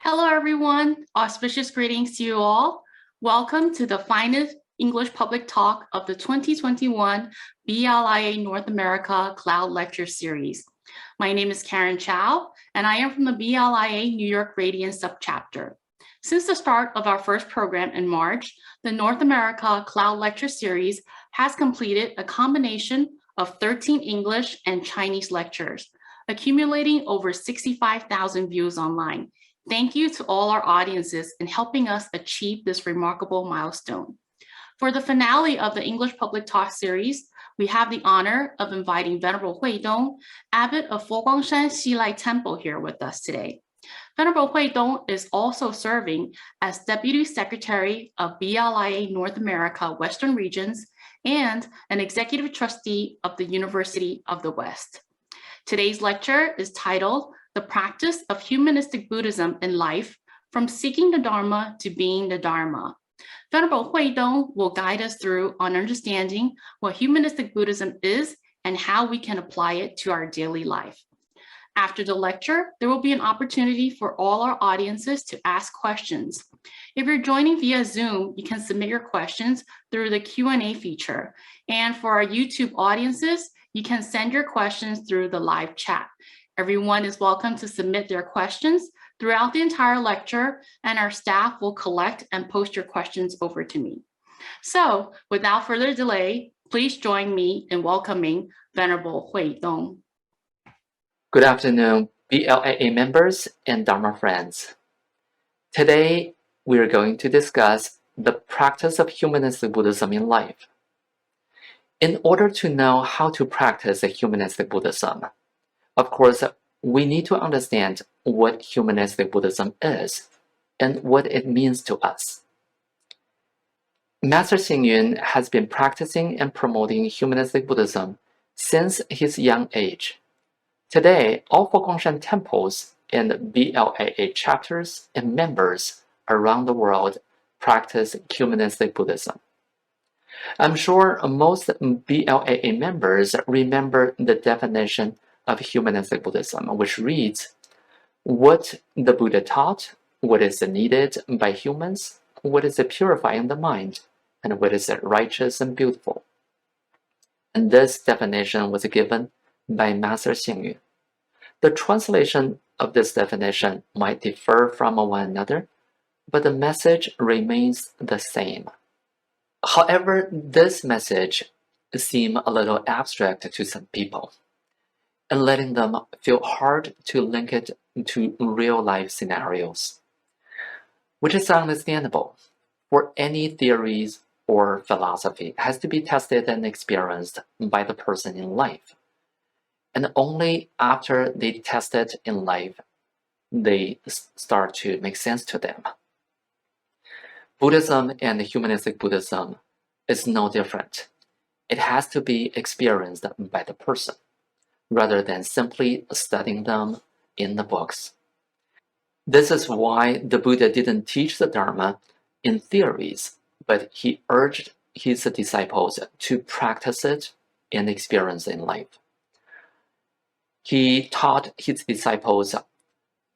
Hello, everyone. Auspicious greetings to you all. Welcome to the finest English public talk of the 2021 BLIA North America Cloud Lecture Series. My name is Karen Chow, and I am from the BLIA New York Radiant subchapter. Since the start of our first program in March, the North America Cloud Lecture Series has completed a combination of 13 English and Chinese lectures, accumulating over 65,000 views online. Thank you to all our audiences in helping us achieve this remarkable milestone. For the finale of the English Public Talk series, we have the honor of inviting Venerable Huidong, abbot of Foguangshan Xilai Temple, here with us today. Venerable Huidong is also serving as Deputy Secretary of BLIA North America Western Regions and an Executive Trustee of the University of the West. Today's lecture is titled The Practice of Humanistic Buddhism in Life, From Seeking the Dharma to Being the Dharma. Venerable Huidong will guide us through on understanding what Humanistic Buddhism is and how we can apply it to our daily life. After the lecture, there will be an opportunity for all our audiences to ask questions. If you're joining via Zoom, you can submit your questions through the Q&A feature. And for our YouTube audiences, you can send your questions through the live chat. Everyone is welcome to submit their questions throughout the entire lecture, and our staff will collect and post your questions over to me. So without further delay, please join me in welcoming Venerable Huidong. Good afternoon, BLIA members and Dharma friends. Today, we are going to discuss the practice of Humanistic Buddhism in life. In order to know how to practice Humanistic Buddhism, of course, we need to understand what Humanistic Buddhism is and what it means to us. Master Xingyun has been practicing and promoting Humanistic Buddhism since his young age. Today, all Foguangshan temples and BLIA chapters and members around the world practice Humanistic Buddhism. I'm sure most BLIA members remember the definition of Humanistic Buddhism, which reads, what the Buddha taught, what is needed by humans, what is purifying the mind, and what is righteous and beautiful. And this definition was given by Master Xingyun. The translation of this definition might differ from one another, but the message remains the same. However, this message seems a little abstract to some people, and letting them feel hard to link it to real-life scenarios, which is understandable. For any theories or philosophy has to be tested and experienced by the person in life. And only after they test it in life, they start to make sense to them. Buddhism and Humanistic Buddhism is no different. It has to be experienced by the person, rather than simply studying them in the books. This is why the Buddha didn't teach the Dharma in theories, but he urged his disciples to practice it and experience it in life. He taught his disciples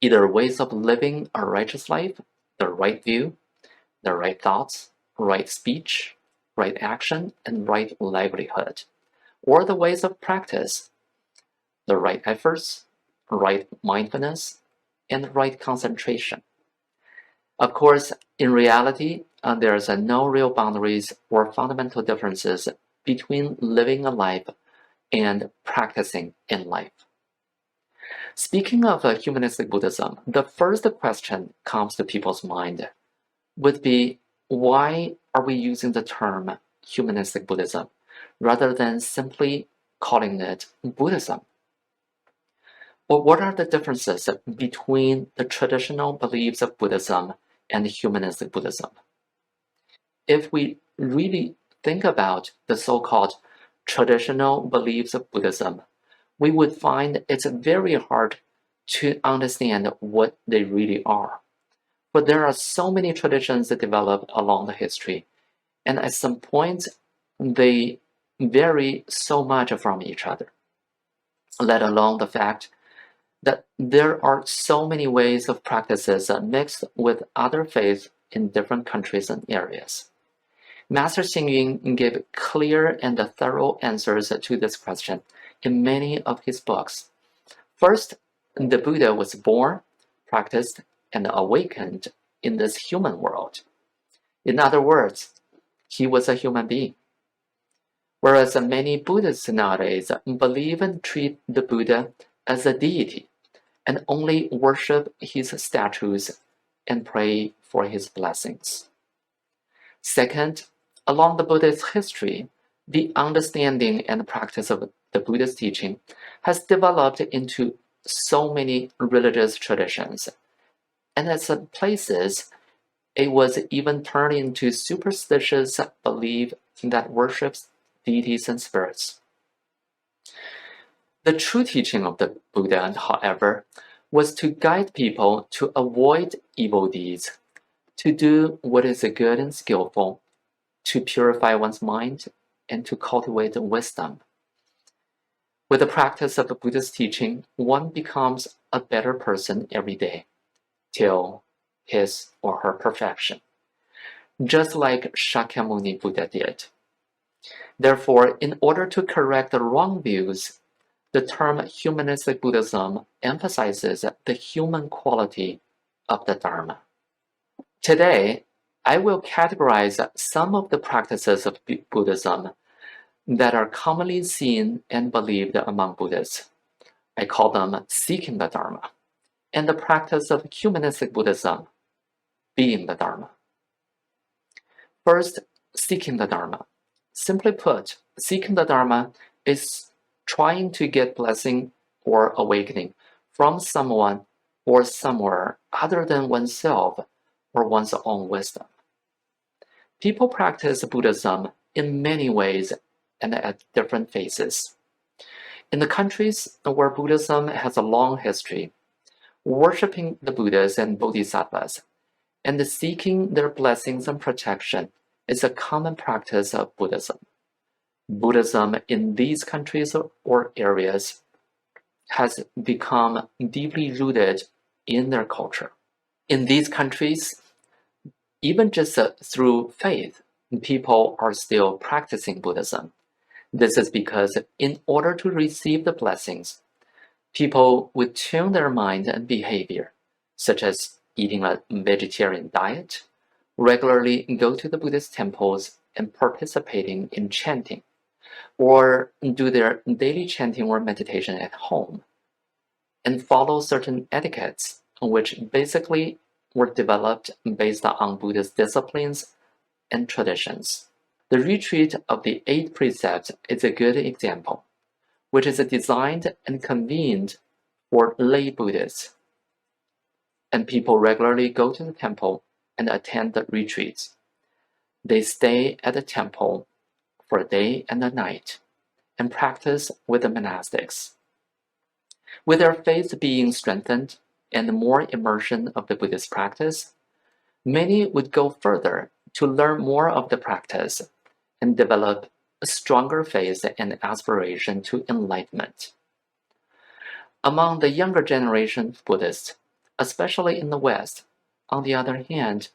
either ways of living a righteous life, the right view, the right thoughts, right speech, right action, and right livelihood, or the ways of practice, the right efforts, right mindfulness, and right concentration. Of course, in reality, there is no real boundaries or fundamental differences between living a life and practicing in life. Speaking of Humanistic Buddhism, the first question comes to people's mind would be, why are we using the term Humanistic Buddhism rather than simply calling it Buddhism? Well, what are the differences between the traditional beliefs of Buddhism and Humanistic Buddhism? If we really think about the so-called traditional beliefs of Buddhism, we would find it's very hard to understand what they really are. But there are so many traditions that develop along the history, and at some point, they vary so much from each other, let alone the fact that there are so many ways of practices mixed with other faiths in different countries and areas. Master Xingyun gave clear and thorough answers to this question in many of his books. First, the Buddha was born, practiced, and awakened in this human world. In other words, he was a human being. Whereas many Buddhists nowadays believe and treat the Buddha as a deity and only worship his statues and pray for his blessings. Second, along the Buddhist history, the understanding and practice of the Buddhist teaching has developed into so many religious traditions, and at some places, it was even turned into superstitious belief that worships deities and spirits. The true teaching of the Buddha, however, was to guide people to avoid evil deeds, to do what is good and skillful, to purify one's mind, and to cultivate wisdom. With the practice of the Buddha's teaching, one becomes a better person every day, till his or her perfection, just like Shakyamuni Buddha did. Therefore, in order to correct the wrong views, the term Humanistic Buddhism emphasizes the human quality of the Dharma. Today, I will categorize some of the practices of Buddhism that are commonly seen and believed among Buddhists. I call them seeking the Dharma, and the practice of Humanistic Buddhism, being the Dharma. First, seeking the Dharma. Simply put, seeking the Dharma is trying to get blessing or awakening from someone or somewhere other than oneself or one's own wisdom. People practice Buddhism in many ways and at different phases. In the countries where Buddhism has a long history, worshipping the Buddhas and Bodhisattvas and seeking their blessings and protection is a common practice of Buddhism. Buddhism in these countries or areas has become deeply rooted in their culture. In these countries, even just through faith, people are still practicing Buddhism. This is because in order to receive the blessings, people would tune their mind and behavior, such as eating a vegetarian diet, regularly go to the Buddhist temples and participating in chanting, or do their daily chanting or meditation at home, and follow certain etiquettes which basically were developed based on Buddhist disciplines and traditions. The retreat of the 8 precepts is a good example, which is designed and convened for lay Buddhists. And people regularly go to the temple and attend the retreats. They stay at the temple for a day and a night and practice with the monastics. With their faith being strengthened and more immersion of the Buddhist practice, many would go further to learn more of the practice and develop a stronger faith and aspiration to enlightenment. Among the younger generation of Buddhists, especially in the West, on the other hand,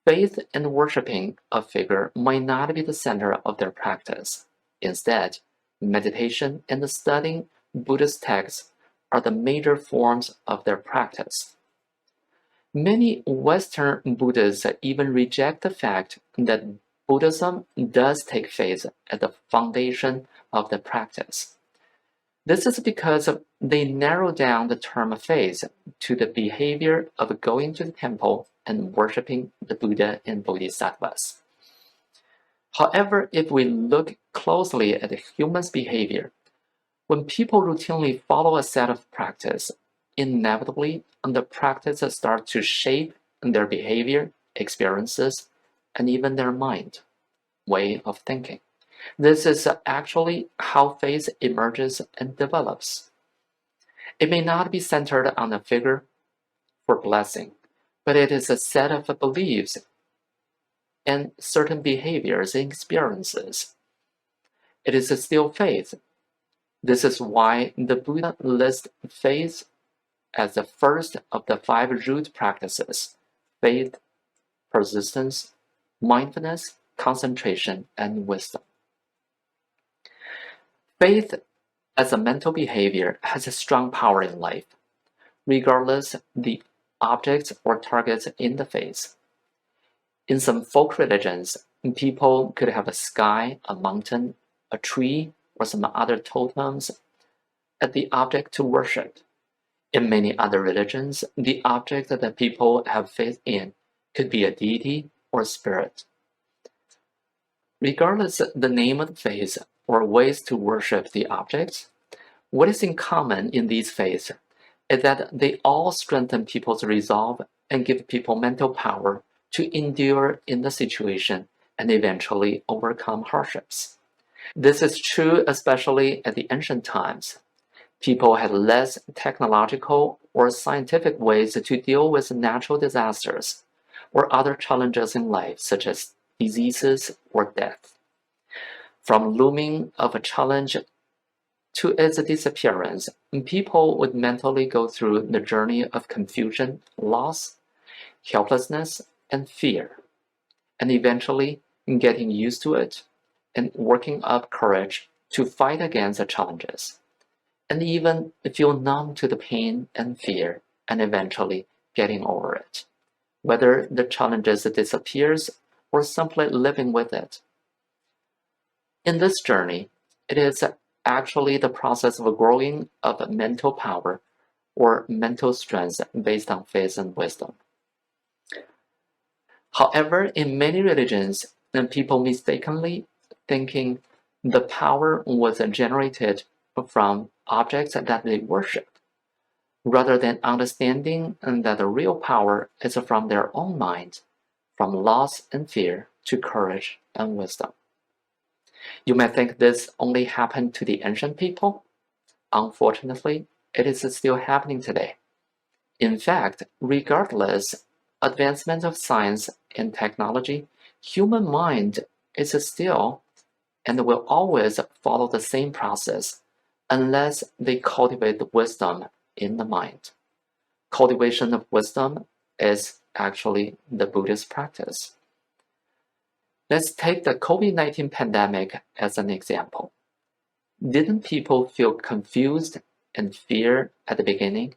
faith and worshipping a figure might not be the center of their practice. Instead, meditation and studying Buddhist texts are the major forms of their practice. Many Western Buddhists even reject the fact that Buddhism does take faith as the foundation of the practice. This is because they narrow down the term faith to the behavior of going to the temple and worshipping the Buddha and Bodhisattvas. However, if we look closely at the human's behavior, when people routinely follow a set of practice, inevitably the practice starts to shape their behavior, experiences, and even their mind, way of thinking. This is actually how faith emerges and develops. It may not be centered on a figure for blessing, but it is a set of beliefs and certain behaviors and experiences. It is still faith. This is why the Buddha lists faith as the first of the 5 root practices: faith, persistence, mindfulness, concentration, and wisdom. Faith as a mental behavior has a strong power in life, regardless the objects or targets in the faith. In some folk religions, people could have a sky, a mountain, a tree, or some other totems as the object to worship. In many other religions, the object that people have faith in could be a deity or a spirit. Regardless of the name of the faith or ways to worship the objects, what is in common in these faiths is that they all strengthen people's resolve and give people mental power to endure in the situation and eventually overcome hardships. This is true especially at the ancient times. People had less technological or scientific ways to deal with natural disasters or other challenges in life, such as diseases or death. From looming of a challenge to its disappearance, people would mentally go through the journey of confusion, loss, helplessness, and fear, and eventually getting used to it and working up courage to fight against the challenges, and even feel numb to the pain and fear, and eventually getting over it, whether the challenges disappears or simply living with it. In this journey, it is actually the process of growing of mental power or mental strength based on faith and wisdom. However, in many religions, people mistakenly thinking the power was generated from objects that they worship, rather than understanding that the real power is from their own mind, from loss and fear to courage and wisdom. You may think this only happened to the ancient people. Unfortunately, it is still happening today. In fact, regardless advancement of science and technology, human mind is still and will always follow the same process unless they cultivate the wisdom in the mind. Cultivation of wisdom is actually the Buddhist practice. Let's take the COVID-19 pandemic as an example. Didn't people feel confused and fear at the beginning,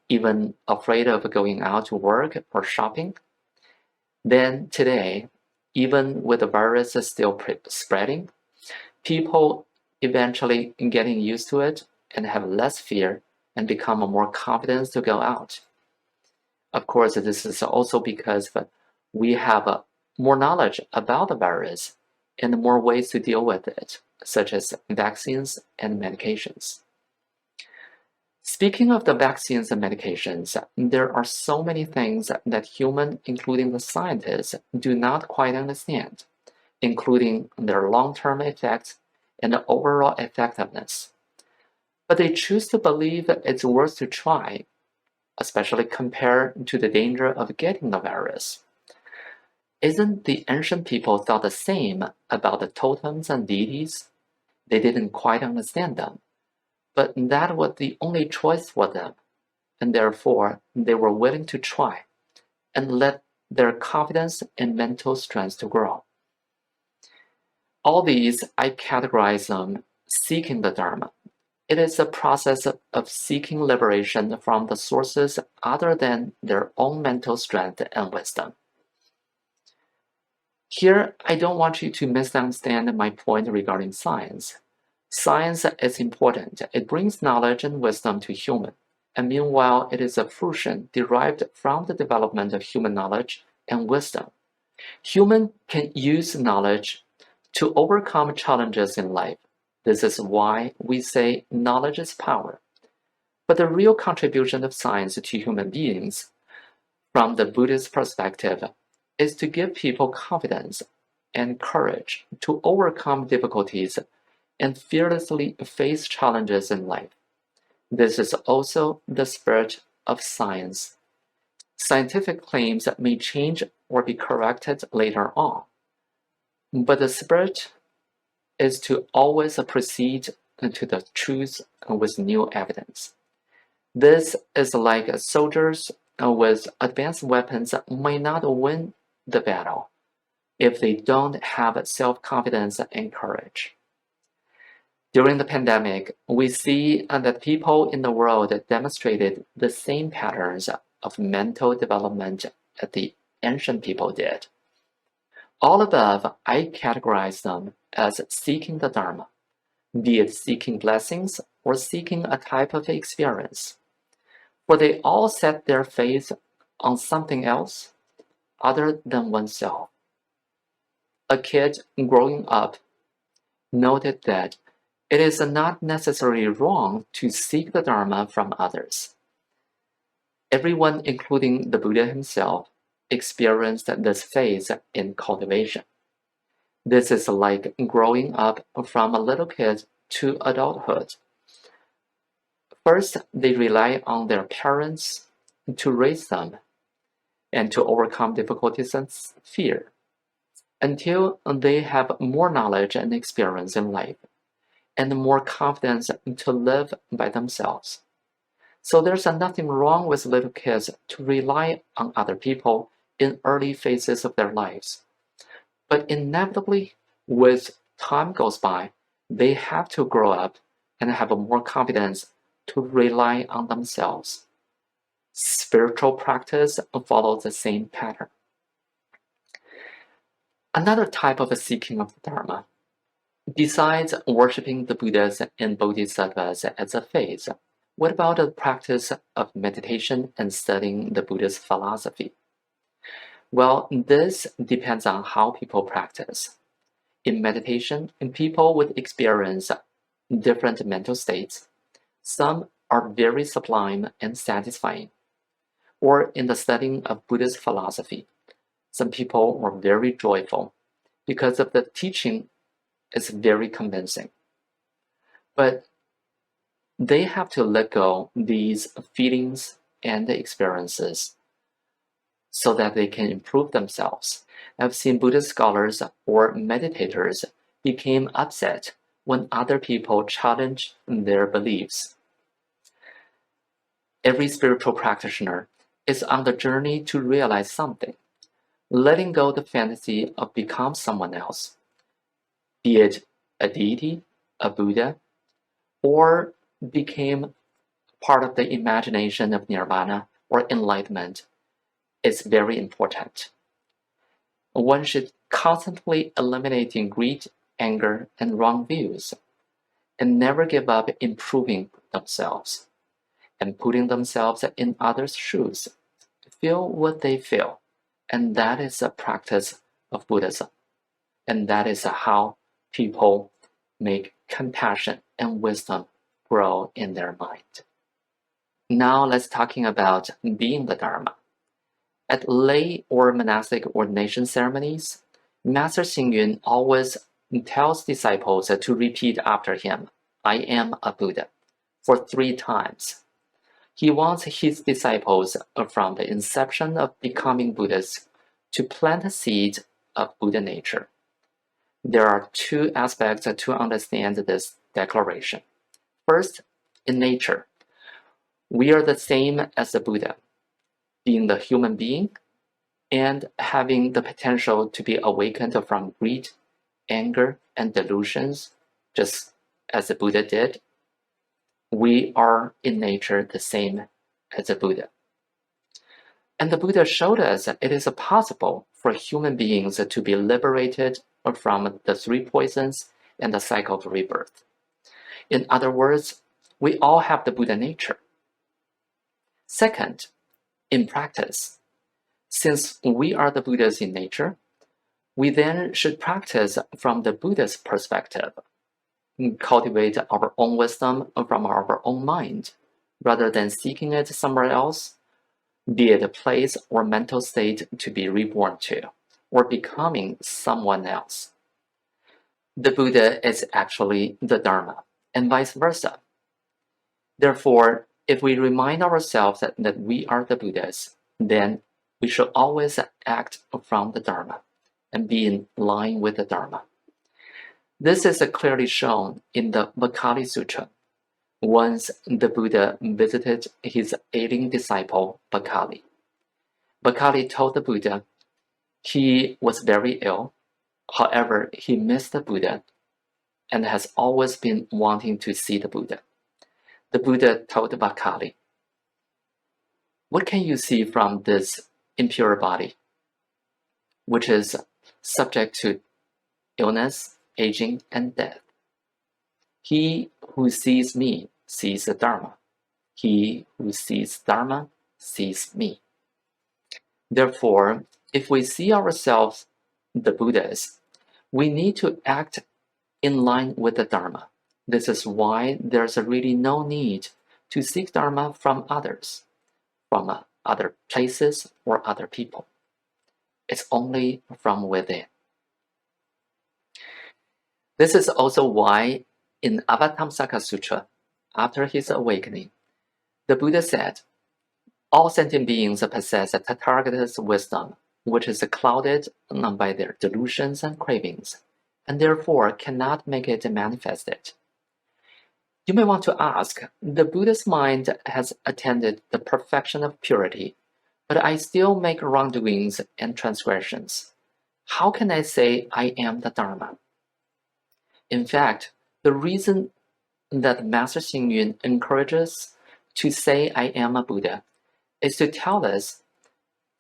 even afraid of going out to work or shopping? Then today, even with the virus still spreading, people eventually getting used to it and have less fear and become more confident to go out. Of course, this is also because we have more knowledge about the virus and more ways to deal with it, such as vaccines and medications. Speaking of the vaccines and medications, there are so many things that humans, including the scientists, do not quite understand, including their long-term effects and the overall effectiveness. But they choose to believe that it's worth to try, especially compared to the danger of getting the virus. Isn't the ancient people thought the same about the totems and deities? They didn't quite understand them, but that was the only choice for them, and therefore they were willing to try and let their confidence and mental strength to grow. All these, I categorize them seeking the Dharma. It is a process of seeking liberation from the sources other than their own mental strength and wisdom. Here, I don't want you to misunderstand my point regarding science. Science is important. It brings knowledge and wisdom to human, and meanwhile, it is a fruition derived from the development of human knowledge and wisdom. Human can use knowledge to overcome challenges in life. This is why we say knowledge is power. But the real contribution of science to human beings, from the Buddhist perspective, is to give people confidence and courage to overcome difficulties and fearlessly face challenges in life. This is also the spirit of science. Scientific claims may change or be corrected later on, but the spirit is to always proceed to the truth with new evidence. This is like soldiers with advanced weapons may not win the battle if they don't have self-confidence and courage. During the pandemic, we see that people in the world demonstrated the same patterns of mental development that the ancient people did. All above, I categorize them as seeking the Dharma, be it seeking blessings or seeking a type of experience, for they all set their faith on something else other than oneself. A kid growing up noted that it is not necessarily wrong to seek the Dharma from others. Everyone, including the Buddha himself, experienced this phase in cultivation. This is like growing up from a little kid to adulthood. First, they rely on their parents to raise them and to overcome difficulties and fear until they have more knowledge and experience in life and more confidence to live by themselves. So there's nothing wrong with little kids to rely on other people in early phases of their lives. But inevitably, with time goes by, they have to grow up and have more confidence to rely on themselves. Spiritual practice follows the same pattern. Another type of seeking of the Dharma, besides worshipping the Buddhas and Bodhisattvas as a phase, what about the practice of meditation and studying the Buddhist philosophy? Well, this depends on how people practice. In meditation, people would experience different mental states. Some are very sublime and satisfying. Or in the studying of Buddhist philosophy, some people are very joyful because of the teaching is very convincing. But they have to let go these feelings and experiences so that they can improve themselves. I've seen Buddhist scholars or meditators become upset when other people challenge their beliefs. Every spiritual practitioner is on the journey to realize something, letting go the fantasy of become someone else, be it a deity, a Buddha, or became part of the imagination of nirvana or enlightenment is very important. One should constantly eliminating greed, anger, and wrong views, and never give up improving themselves and putting themselves in others' shoes. Feel what they feel, and that is a practice of Buddhism, and that is how people make compassion and wisdom grow in their mind. Now let's talking about being the Dharma. At lay or monastic ordination ceremonies, Master Xingyun always tells disciples to repeat after him, I am a Buddha, for 3 times. He wants his disciples from the inception of becoming Buddhists to plant a seed of Buddha nature. There are 2 aspects to understand this declaration. First, in nature, we are the same as the Buddha, being the human being and having the potential to be awakened from greed, anger, and delusions, just as the Buddha did. We are in nature the same as the Buddha. And the Buddha showed us that it is possible for human beings to be liberated from the 3 poisons and the cycle of rebirth. In other words, we all have the Buddha nature. Second, in practice, since we are the Buddhas in nature, we then should practice from the Buddhist perspective, cultivate our own wisdom from our own mind, rather than seeking it somewhere else, be it a place or mental state to be reborn to, or becoming someone else. The Buddha is actually the Dharma, and vice versa. Therefore, if we remind ourselves that we are the Buddhas, then we should always act from the Dharma and be in line with the Dharma. This is clearly shown in the Vakali Sutra, Once the Buddha visited his ailing disciple Bakali. Bakali told the Buddha he was very ill. However, he missed the Buddha and has always been wanting to see the Buddha. The Buddha told Bakali, "What can you see from this impure body, which is subject to illness, aging, and death? He who sees me sees the Dharma. He who sees Dharma sees me. Therefore, if we see ourselves, the Buddhas, we need to act in line with the Dharma. This is why there's really no need to seek Dharma from others, from other places or other people. It's only from within." This is also why in Avatamsaka Sutra, after his awakening, the Buddha said, "All sentient beings possess a Tathagata's wisdom, which is clouded by their delusions and cravings, and therefore cannot make it manifested." You may want to ask, the Buddha's mind has attained the perfection of purity, but I still make wrongdoings and transgressions. How can I say I am the Dharma? In fact, the reason that Master Xingyun encourages to say I am a Buddha is to tell us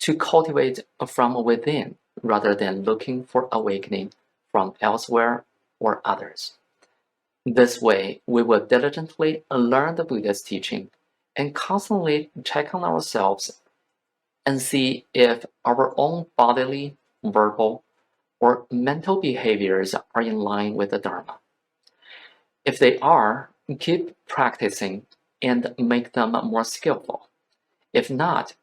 to cultivate from within rather than looking for awakening from elsewhere or others. This way, we will diligently learn the Buddha's teaching and constantly check on ourselves and see if our own bodily, verbal, or mental behaviors are in line with the Dharma. If they are, keep practicing and make them more skillful. If not,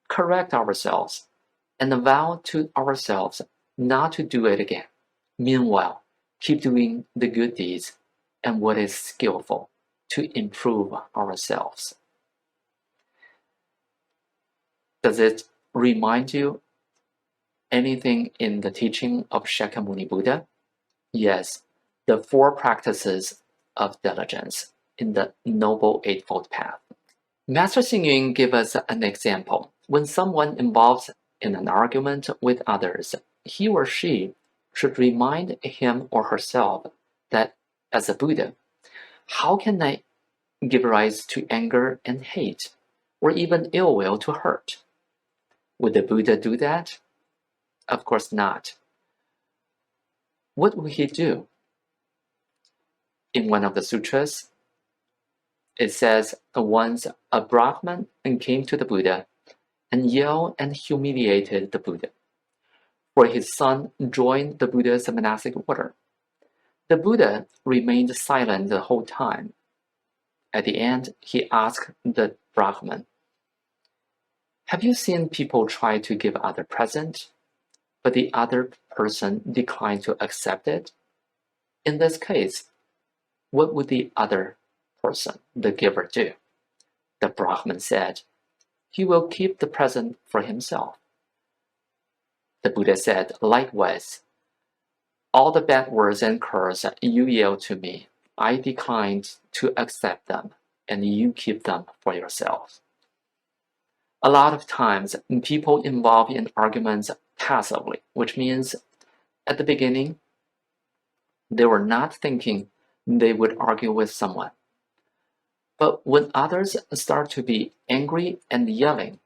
correct ourselves and vow to ourselves not to do it again. Meanwhile, keep doing the good deeds and what is skillful to improve ourselves. Does it remind you anything in the teaching of Shakyamuni Buddha? Yes, the 4 practices of diligence in the Noble Eightfold Path. Master Xingyun gave us an example. When someone involves in an argument with others, he or she should remind him or herself that as a Buddha, how can I give rise to anger and hate, or even ill will to hurt? Would the Buddha do that? Of course not. What would he do? In one of the sutras, it says, once a Brahmin came to the Buddha and yelled and humiliated the Buddha, for his son joined the Buddha's monastic order. The Buddha remained silent the whole time. At the end, he asked the Brahmin, "Have you seen people try to give other present, but the other person declined to accept it? In this case, what would the other person, the giver, do?" The Brahmin said, "He will keep the present for himself." The Buddha said, "Likewise, all the bad words and curses you yell to me, I declined to accept them, and you keep them for yourself." A lot of times, people involve in arguments passively, which means at the beginning, they were not thinking they would argue with someone. But when others start to be angry and yelling,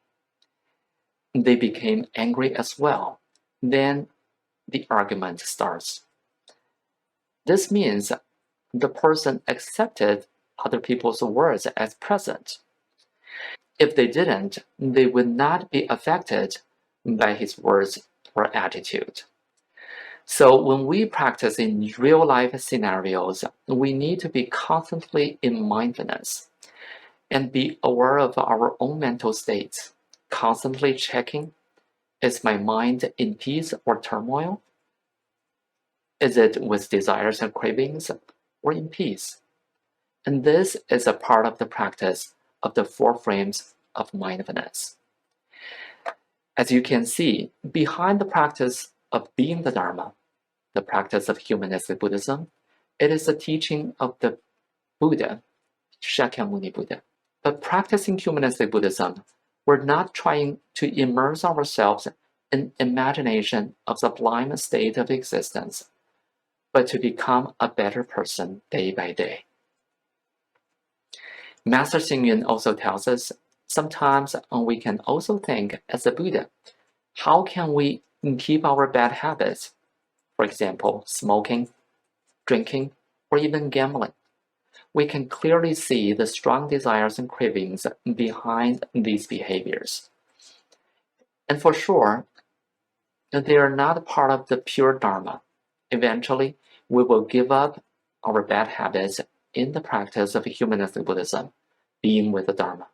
they became angry as well. Then the argument starts. This means the person accepted other people's words as present. If they didn't, they would not be affected by his words or attitude. So when we practice in real life scenarios, we need to be constantly in mindfulness and be aware of our own mental states, constantly checking, is my mind in peace or turmoil? Is it with desires and cravings or in peace? And this is a part of the practice of the 4 frames of mindfulness. As you can see, behind the practice of being the Dharma, the practice of Humanistic Buddhism, it is the teaching of the Buddha Shakyamuni Buddha. But practicing humanistic Buddhism, we're not trying to immerse ourselves in imagination of sublime state of existence, but to become a better person day by day. Master Xing also tells us sometimes we can also think as a Buddha. How can we keep our bad habits? For example, smoking, drinking, or even gambling. We can clearly see the strong desires and cravings behind these behaviors. And for sure, they are not part of the pure Dharma. Eventually, we will give up our bad habits in the practice of humanistic Buddhism, being with the Dharma.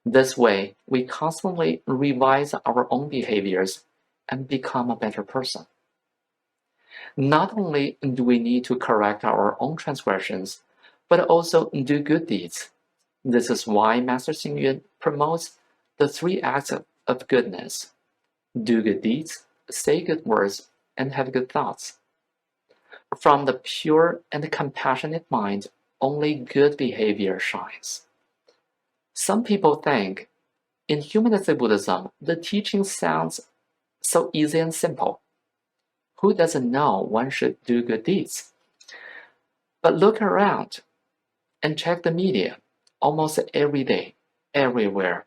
This way, we constantly revise our own behaviors and become a better person. Not only do we need to correct our own transgressions, but also do good deeds. This is why Master Xing promotes the 3 acts of goodness: do good deeds, say good words, and have good thoughts. From the pure and compassionate mind, only good behavior shines. Some people think in humanistic Buddhism, the teaching sounds so easy and simple. Who doesn't know one should do good deeds? But look around and check the media. Almost every day, everywhere,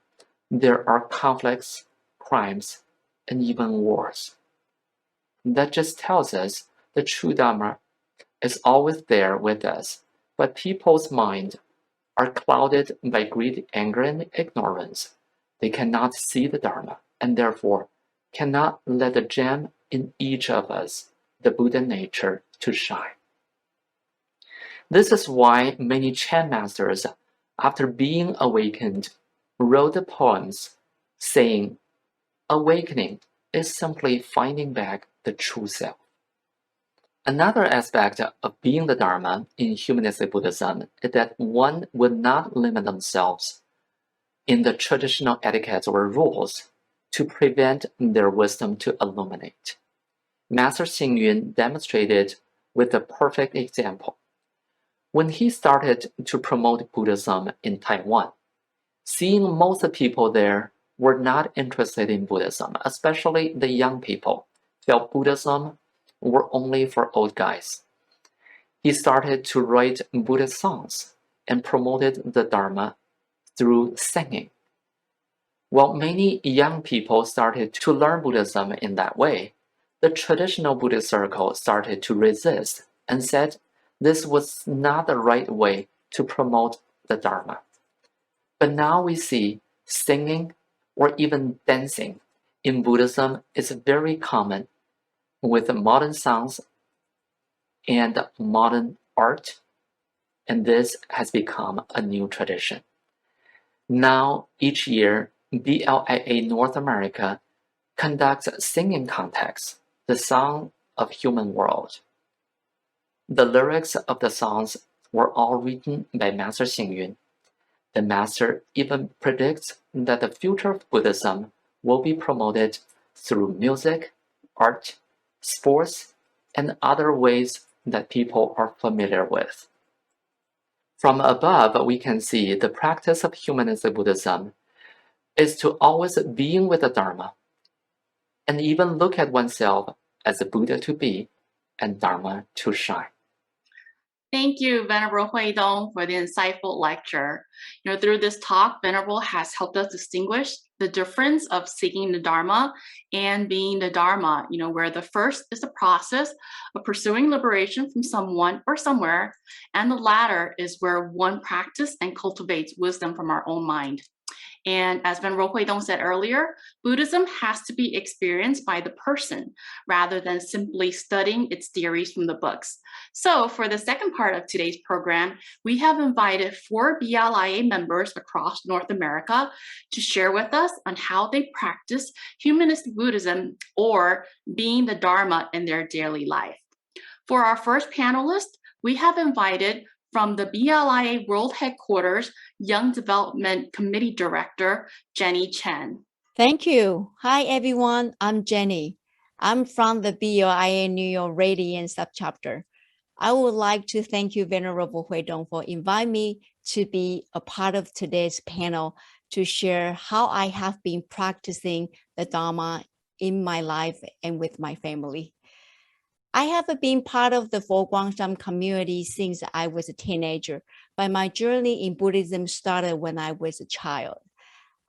there are conflicts, crimes, and even wars. That just tells us the true Dharma is always there with us, but people's minds are clouded by greed, anger, and ignorance. They cannot see the Dharma, and therefore cannot let the gem in each of us, the Buddha nature, to shine. This is why many Chan masters, after being awakened, wrote the poems saying, awakening is simply finding back the true self. Another aspect of being the Dharma in humanistic Buddhism is that one would not limit themselves in the traditional etiquettes or rules to prevent their wisdom to illuminate. Master Xing demonstrated with a perfect example. When he started to promote Buddhism in Taiwan, seeing most people there were not interested in Buddhism, especially the young people, felt Buddhism were only for old guys. He started to write Buddhist songs and promoted the Dharma through singing. While many young people started to learn Buddhism in that way, the traditional Buddhist circle started to resist and said this was not the right way to promote the Dharma. But now we see singing or even dancing in Buddhism is very common with modern songs and modern art, and this has become a new tradition. Now, each year, BLIA North America conducts singing contests, the Song of Human World. The lyrics of the songs were all written by Master Xing. The Master even predicts that the future of Buddhism will be promoted through music, art, sports, and other ways that people are familiar with. From above, we can see the practice of humanistic Buddhism is to always being with the Dharma, and even look at oneself as a Buddha to be and Dharma to shine. Thank you, Venerable Huidong, for the insightful lecture. Through this talk, Venerable has helped us distinguish the difference of seeking the Dharma and being the Dharma, where the first is the process of pursuing liberation from someone or somewhere, and the latter is where one practices and cultivates wisdom from our own mind. And as Venerable Huidong said earlier, Buddhism has to be experienced by the person rather than simply studying its theories from the books. So for the second part of today's program, we have invited 4 BLIA members across North America to share with us on how they practice humanistic Buddhism or being the Dharma in their daily life. For our first panelist, we have invited from the BLIA World Headquarters Young Development Committee Director, Jenny Chen. Thank you. Hi, everyone. I'm Jenny. I'm from the BLIA New York Radiant Subchapter. I would like to thank you, Venerable Huidong, for inviting me to be a part of today's panel to share how I have been practicing the Dharma in my life and with my family. I have been part of the Foguangshan community since I was a teenager, but my journey in Buddhism started when I was a child.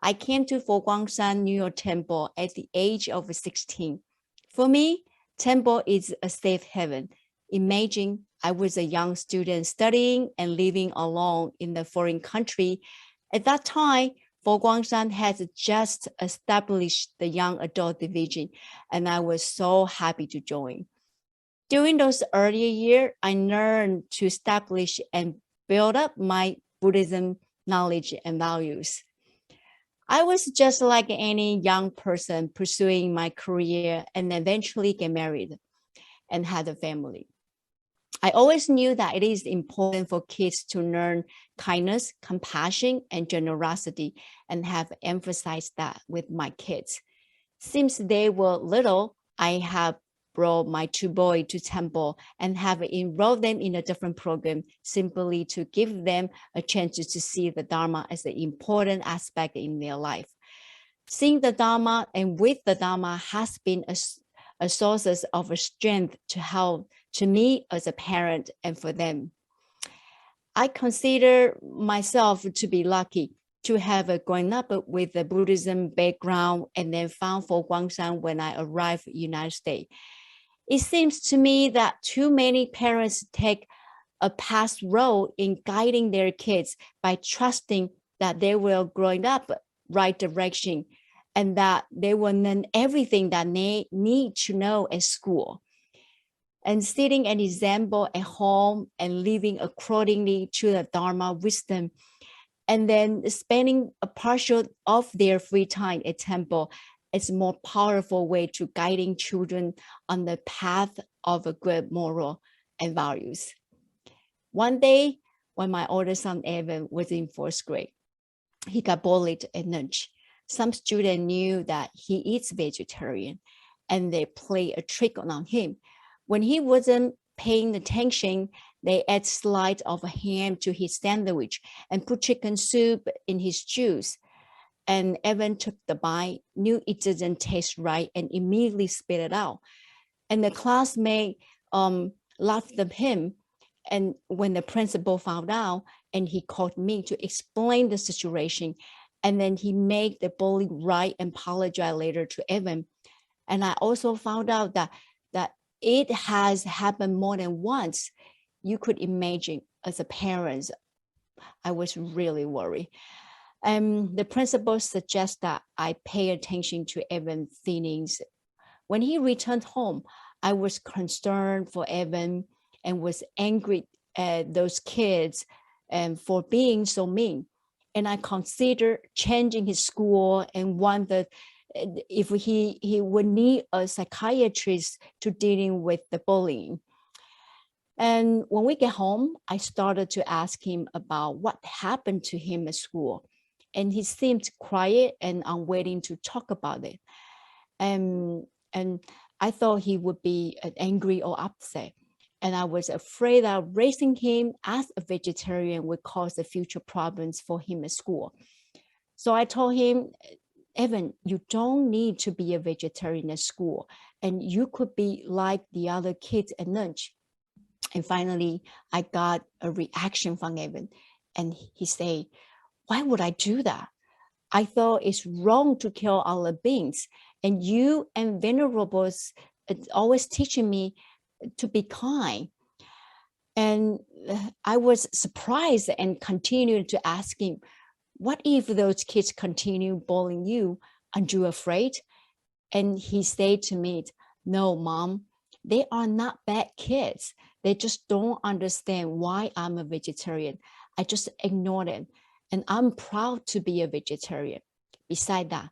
I came to Foguangshan New York Temple at the age of 16. For me, temple is a safe haven. Imagine I was a young student studying and living alone in a foreign country. At that time, Foguangshan had just established the young adult division, and I was so happy to join. During those earlier years, I learned to establish and build up my Buddhism knowledge and values. I was just like any young person pursuing my career and eventually get married and had a family. I always knew that it is important for kids to learn kindness, compassion, and generosity, and have emphasized that with my kids. Since they were little, I have brought my two boys to temple and have enrolled them in a different program simply to give them a chance to see the Dharma as an important aspect in their life. Seeing the Dharma and with the Dharma has been a source of strength to help to me as a parent and for them. I consider myself to be lucky to have grown up with a Buddhism background and then found Foguangshan when I arrived in the United States. It seems to me that too many parents take a past role in guiding their kids by trusting that they will grow up right direction and that they will learn everything that they need to know at school. And setting an example at home and living accordingly to the Dharma wisdom, and then spending a partial of their free time at temple is a more powerful way to guiding children on the path of a good moral and values. One day, when my older son Evan was in 4th grade, he got bullied at lunch. Some students knew that he is vegetarian, and they played a trick on him. When he wasn't paying attention, they add slice of ham to his sandwich and put chicken soup in his juice. And Evan took the bite, knew it didn't taste right, and immediately spit it out. And the classmate laughed at him. And when the principal found out, and he called me to explain the situation, and then he made the bully right and apologize later to Evan. And I also found out that it has happened more than once. You could imagine as a parent, I was really worried. The principal suggests that I pay attention to Evan's feelings. When he returned home, I was concerned for Evan and was angry at those kids for being so mean. And I considered changing his school and wondered if he would need a psychiatrist to dealing with the bullying. And when we get home, I started to ask him about what happened to him at school. And he seemed quiet and unwilling to talk about it. And I thought he would be angry or upset. And I was afraid that raising him as a vegetarian would cause the future problems for him at school. So I told him, Evan, you don't need to be a vegetarian at school, and you could be like the other kids at lunch. And finally, I got a reaction from Evan, and he said, why would I do that? I thought it's wrong to kill other beings. And you and Venerable always teaching me to be kind. And I was surprised and continued to ask him, what if those kids continue bullying you? Aren't you afraid? And he said to me, no, Mom, they are not bad kids. They just don't understand why I'm a vegetarian. I just ignore them. And I'm proud to be a vegetarian. Besides that,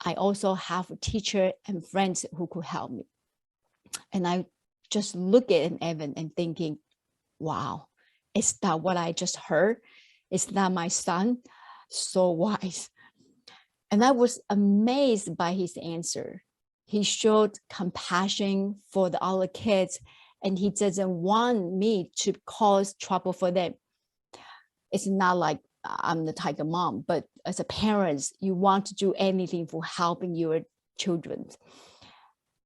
I also have a teacher and friends who could help me. And I just look at Evan and thinking, wow, is that what I just heard? Is that my son? So wise. And I was amazed by his answer. He showed compassion for the other kids, and he doesn't want me to cause trouble for them. It's not like I'm the tiger mom, but as a parent, you want to do anything for helping your children.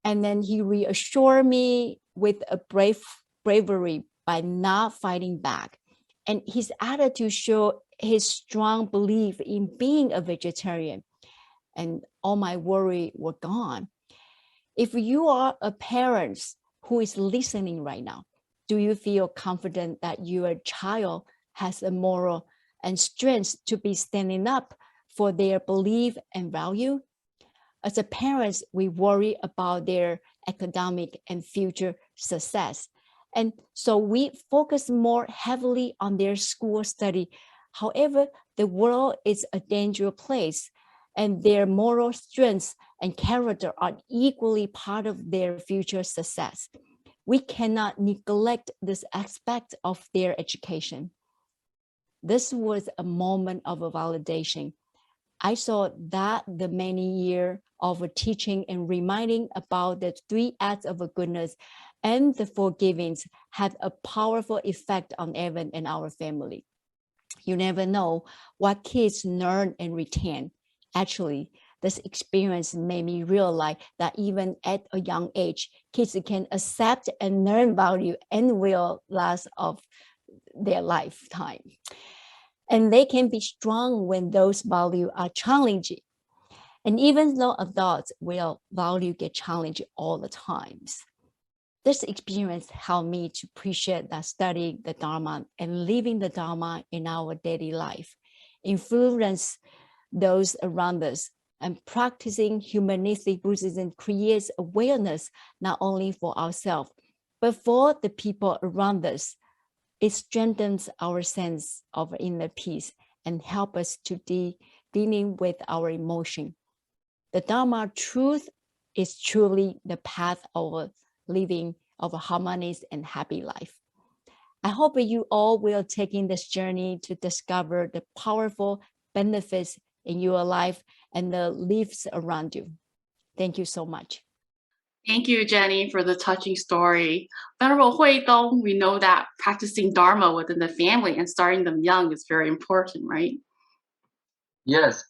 And then he reassured me with a bravery by not fighting back. And his attitude showed his strong belief in being a vegetarian. And all my worry were gone. If you are a parent who is listening right now, do you feel confident that your child has a moral and strength to be standing up for their belief and value? As a parents, we worry about their academic and future success. And so we focus more heavily on their school study. However, the world is a dangerous place, and their moral strengths and character are equally part of their future success. We cannot neglect this aspect of their education. This was a moment of validation. I saw that the many years of teaching and reminding about the 3 acts of goodness and the forgivings had a powerful effect on Evan and our family. You never know what kids learn and retain. Actually, this experience made me realize that even at a young age, kids can accept and learn value and will last of their lifetime. And they can be strong when those values are challenging. And even though adults will value get challenged all the times. This experience helped me to appreciate that studying the Dharma and living the Dharma in our daily life influence those around us. And practicing humanistic Buddhism creates awareness not only for ourselves, but for the people around us. It strengthens our sense of inner peace and helps us to dealing with our emotion. The Dharma truth is truly the path of living of a harmonious and happy life. I hope you all will take in this journey to discover the powerful benefits in your life and the lives around you. Thank you so much. Thank you, Jenny, for the touching story. Venerable Huidong, we know that practicing Dharma within the family and starting them young is very important, right? Yes,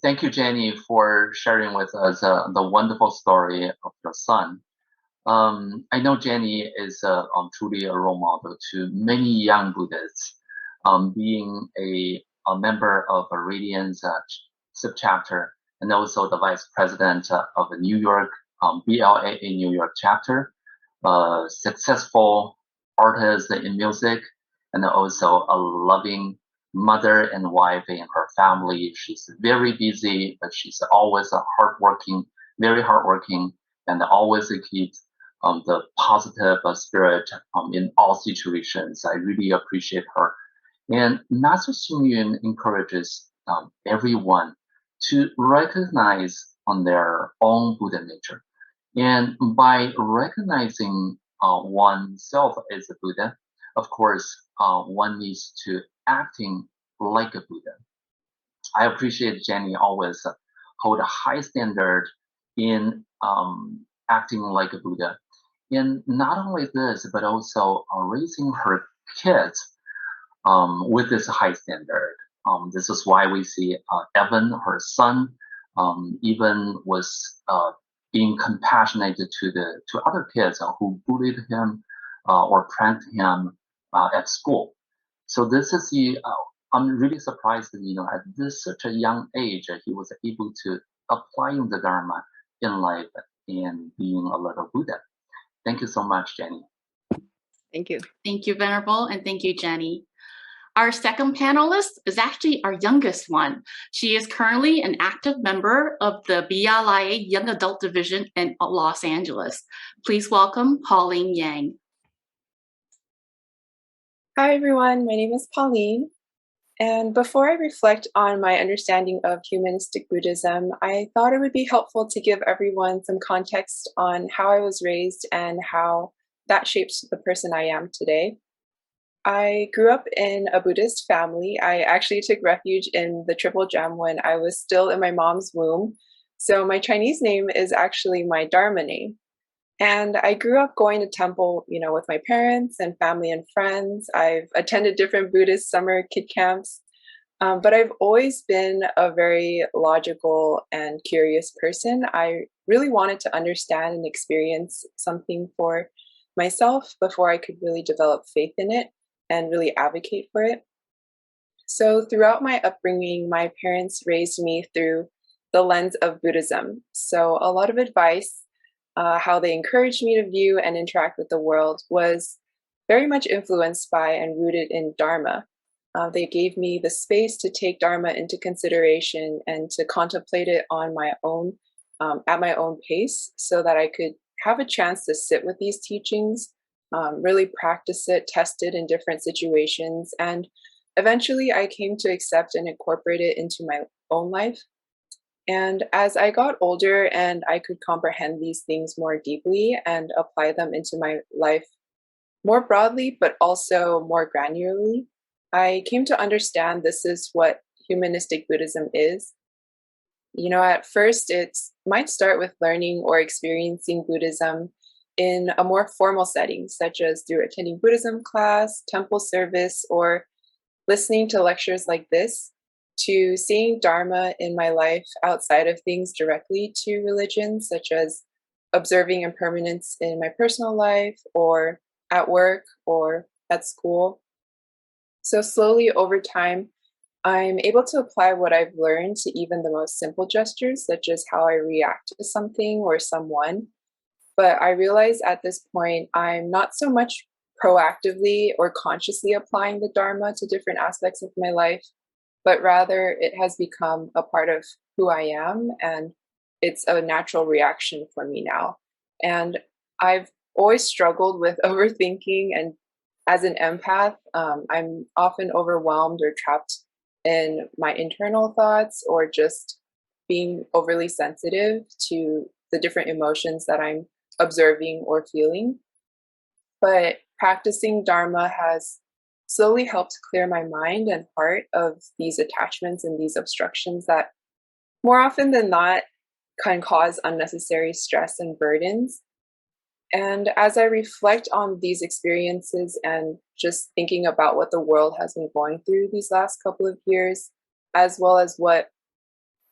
thank you, Jenny, for sharing with us the wonderful story of your son. I know Jenny is truly a role model to many young Buddhists, being a member of a Radiance subchapter and also the vice president of the New York BLIA New York chapter, successful artist in music, and also a loving mother and wife in her family. She's very busy, but she's always hardworking, very hardworking, and always keeps the positive spirit in all situations. I really appreciate her. And Master Xing Yun encourages everyone to recognize on their own Buddha nature. And by recognizing oneself as a Buddha, of course, one needs to acting like a Buddha. I appreciate Jenny always hold a high standard in acting like a Buddha. And not only this, but also raising her kids with this high standard. This is why we see Evan, her son, even was being compassionate to other kids who bullied him or pranked him at school. So this is I'm really surprised that, at this such a young age, he was able to applying the Dharma in life and being a little Buddha. Thank you so much, Jenny. Thank you. Thank you, Venerable, and thank you, Jenny. Our second panelist is actually our youngest one. She is currently an active member of the BLIA Young Adult Division in Los Angeles. Please welcome Pauline Yang. Hi, everyone. My name is Pauline. And before I reflect on my understanding of humanistic Buddhism, I thought it would be helpful to give everyone some context on how I was raised and how that shapes the person I am today. I grew up in a Buddhist family. I actually took refuge in the Triple Gem when I was still in my mom's womb. So my Chinese name is actually my Dharma name. And I grew up going to temple, with my parents and family and friends. I've attended different Buddhist summer kid camps. But I've always been a very logical and curious person. I really wanted to understand and experience something for myself before I could really develop faith in it and really advocate for it. So, throughout my upbringing, my parents raised me through the lens of Buddhism. So, a lot of advice, how they encouraged me to view and interact with the world, was very much influenced by and rooted in Dharma. They gave me the space to take Dharma into consideration and to contemplate it on my own, at my own pace, so that I could have a chance to sit with these teachings, really practice it, test it in different situations, and eventually I came to accept and incorporate it into my own life. And as I got older and I could comprehend these things more deeply and apply them into my life more broadly, but also more granularly, I came to understand this is what humanistic Buddhism is. At first, it might start with learning or experiencing Buddhism in a more formal setting, such as through attending Buddhism class, temple service, or listening to lectures like this, to seeing Dharma in my life outside of things directly to religion, such as observing impermanence in my personal life or at work or at school. So slowly over time, I'm able to apply what I've learned to even the most simple gestures, such as how I react to something or someone. But I realize at this point, I'm not so much proactively or consciously applying the Dharma to different aspects of my life, but rather it has become a part of who I am, and it's a natural reaction for me now. And I've always struggled with overthinking, and as an empath, I'm often overwhelmed or trapped in my internal thoughts or just being overly sensitive to the different emotions that I'm observing or feeling. But practicing Dharma has slowly helped clear my mind and heart of these attachments and these obstructions that more often than not can cause unnecessary stress and burdens. And as I reflect on these experiences and just thinking about what the world has been going through these last couple of years, as well as what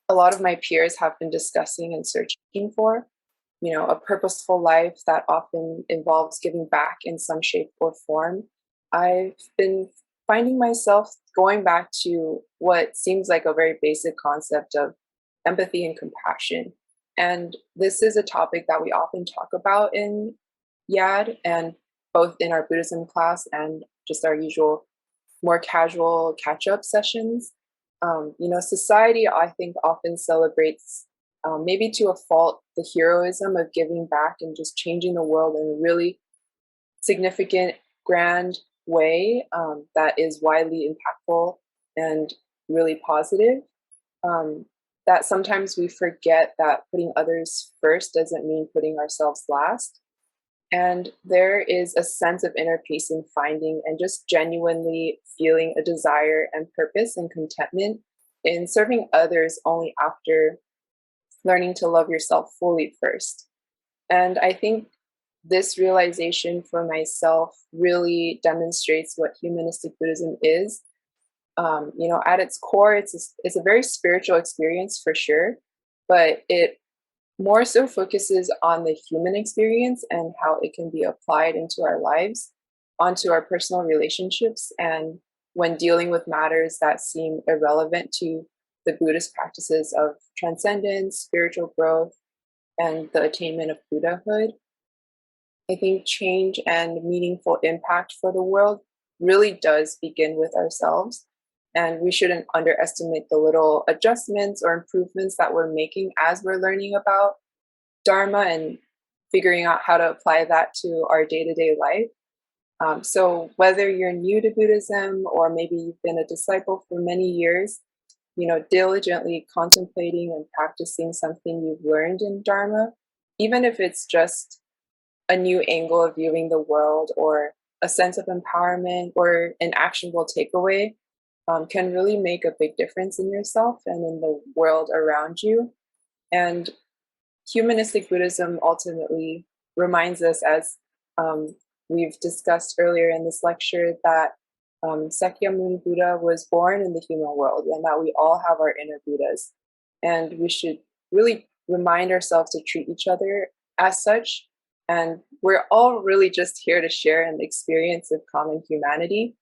a lot of my peers have been discussing and searching for, a purposeful life that often involves giving back in some shape or form, I've been finding myself going back to what seems like a very basic concept of empathy and compassion. And this is a topic that we often talk about in YAD, and both in our Buddhism class and just our usual more casual catch-up sessions. Society, I think, often celebrates, maybe to a fault, the heroism of giving back and just changing the world in a really significant, grand way, that is widely impactful and really positive. That sometimes we forget that putting others first doesn't mean putting ourselves last. And there is a sense of inner peace in finding and just genuinely feeling a desire and purpose and contentment in serving others only after learning to love yourself fully first. And I think this realization for myself really demonstrates what humanistic Buddhism is. At its core, it's a very spiritual experience for sure, but it more so focuses on the human experience and how it can be applied into our lives, onto our personal relationships, and when dealing with matters that seem irrelevant to the Buddhist practices of transcendence, spiritual growth, and the attainment of Buddhahood. I think change and meaningful impact for the world really does begin with ourselves. And we shouldn't underestimate the little adjustments or improvements that we're making as we're learning about Dharma and figuring out how to apply that to our day-to-day life. So whether you're new to Buddhism or maybe you've been a disciple for many years, diligently contemplating and practicing something you've learned in Dharma, even if it's just a new angle of viewing the world or a sense of empowerment or an actionable takeaway, can really make a big difference in yourself and in the world around you. And humanistic Buddhism ultimately reminds us, as we've discussed earlier in this lecture, that Sakyamuni Buddha was born in the human world, and that we all have our inner Buddhas. And we should really remind ourselves to treat each other as such. And we're all really just here to share in the experience of common humanity.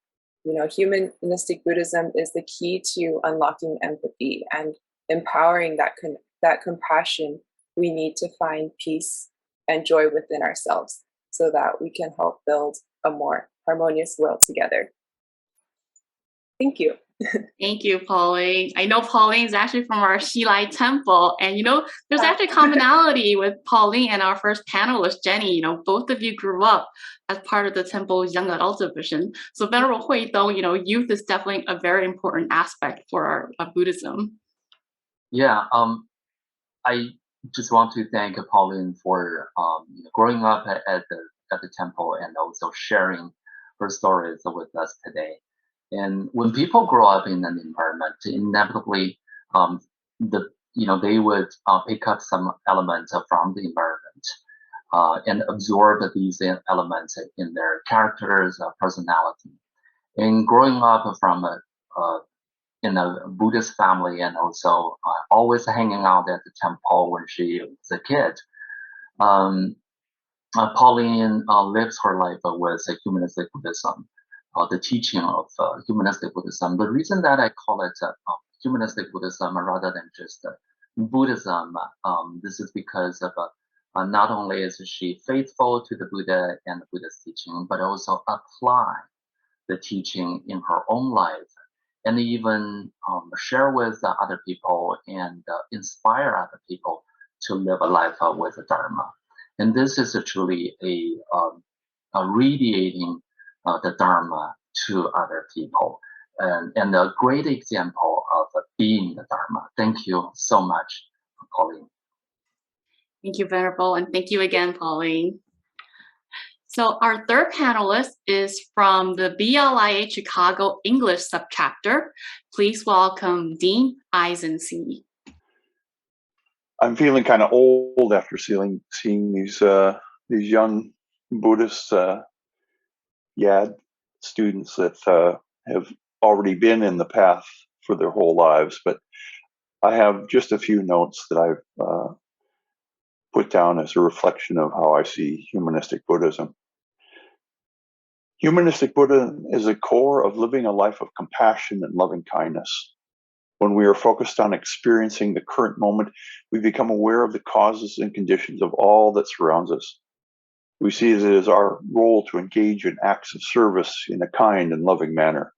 You know, humanistic Buddhism is the key to unlocking empathy and empowering that compassion we need to find peace and joy within ourselves, so that we can help build a more harmonious world together. Thank you. Thank you, Pauline. I know Pauline is actually from our Shilai temple, and there's actually commonality with Pauline and our first panelist, Jenny. Both of you grew up as part of the temple's young adult division. So Venerable Hui, though, youth is definitely a very important aspect for our Buddhism. Yeah, I just want to thank Pauline for growing up at the temple and also sharing her stories with us today. And when people grow up in an environment, inevitably, they would pick up some elements from the environment and absorb these elements in their characters, personality. And growing up from in a Buddhist family, and also always hanging out at the temple when she was a kid, Pauline lives her life with humanistic Buddhism. The teaching of humanistic Buddhism. The reason that I call it humanistic Buddhism rather than just Buddhism, this is because of not only is she faithful to the Buddha and the Buddha's teaching, but also apply the teaching in her own life, and even share with other people and inspire other people to live a life with the Dharma. And this is truly a radiating the Dharma to other people, and a great example of being the Dharma. Thank you so much, Pauline. Thank you, Venerable, and thank you again, Pauline. So our third panelist is from the BLIA Chicago English subchapter. Please welcome Dean Eisensee. I'm feeling kind of old after seeing these young Buddhist YAD students that have already been in the path for their whole lives. But I have just a few notes that I've put down as a reflection of how I see humanistic Buddhism. Humanistic Buddhism is a core of living a life of compassion and loving kindness. When we are focused on experiencing the current moment, we become aware of the causes and conditions of all that surrounds us. We see it as our role to engage in acts of service in a kind and loving manner.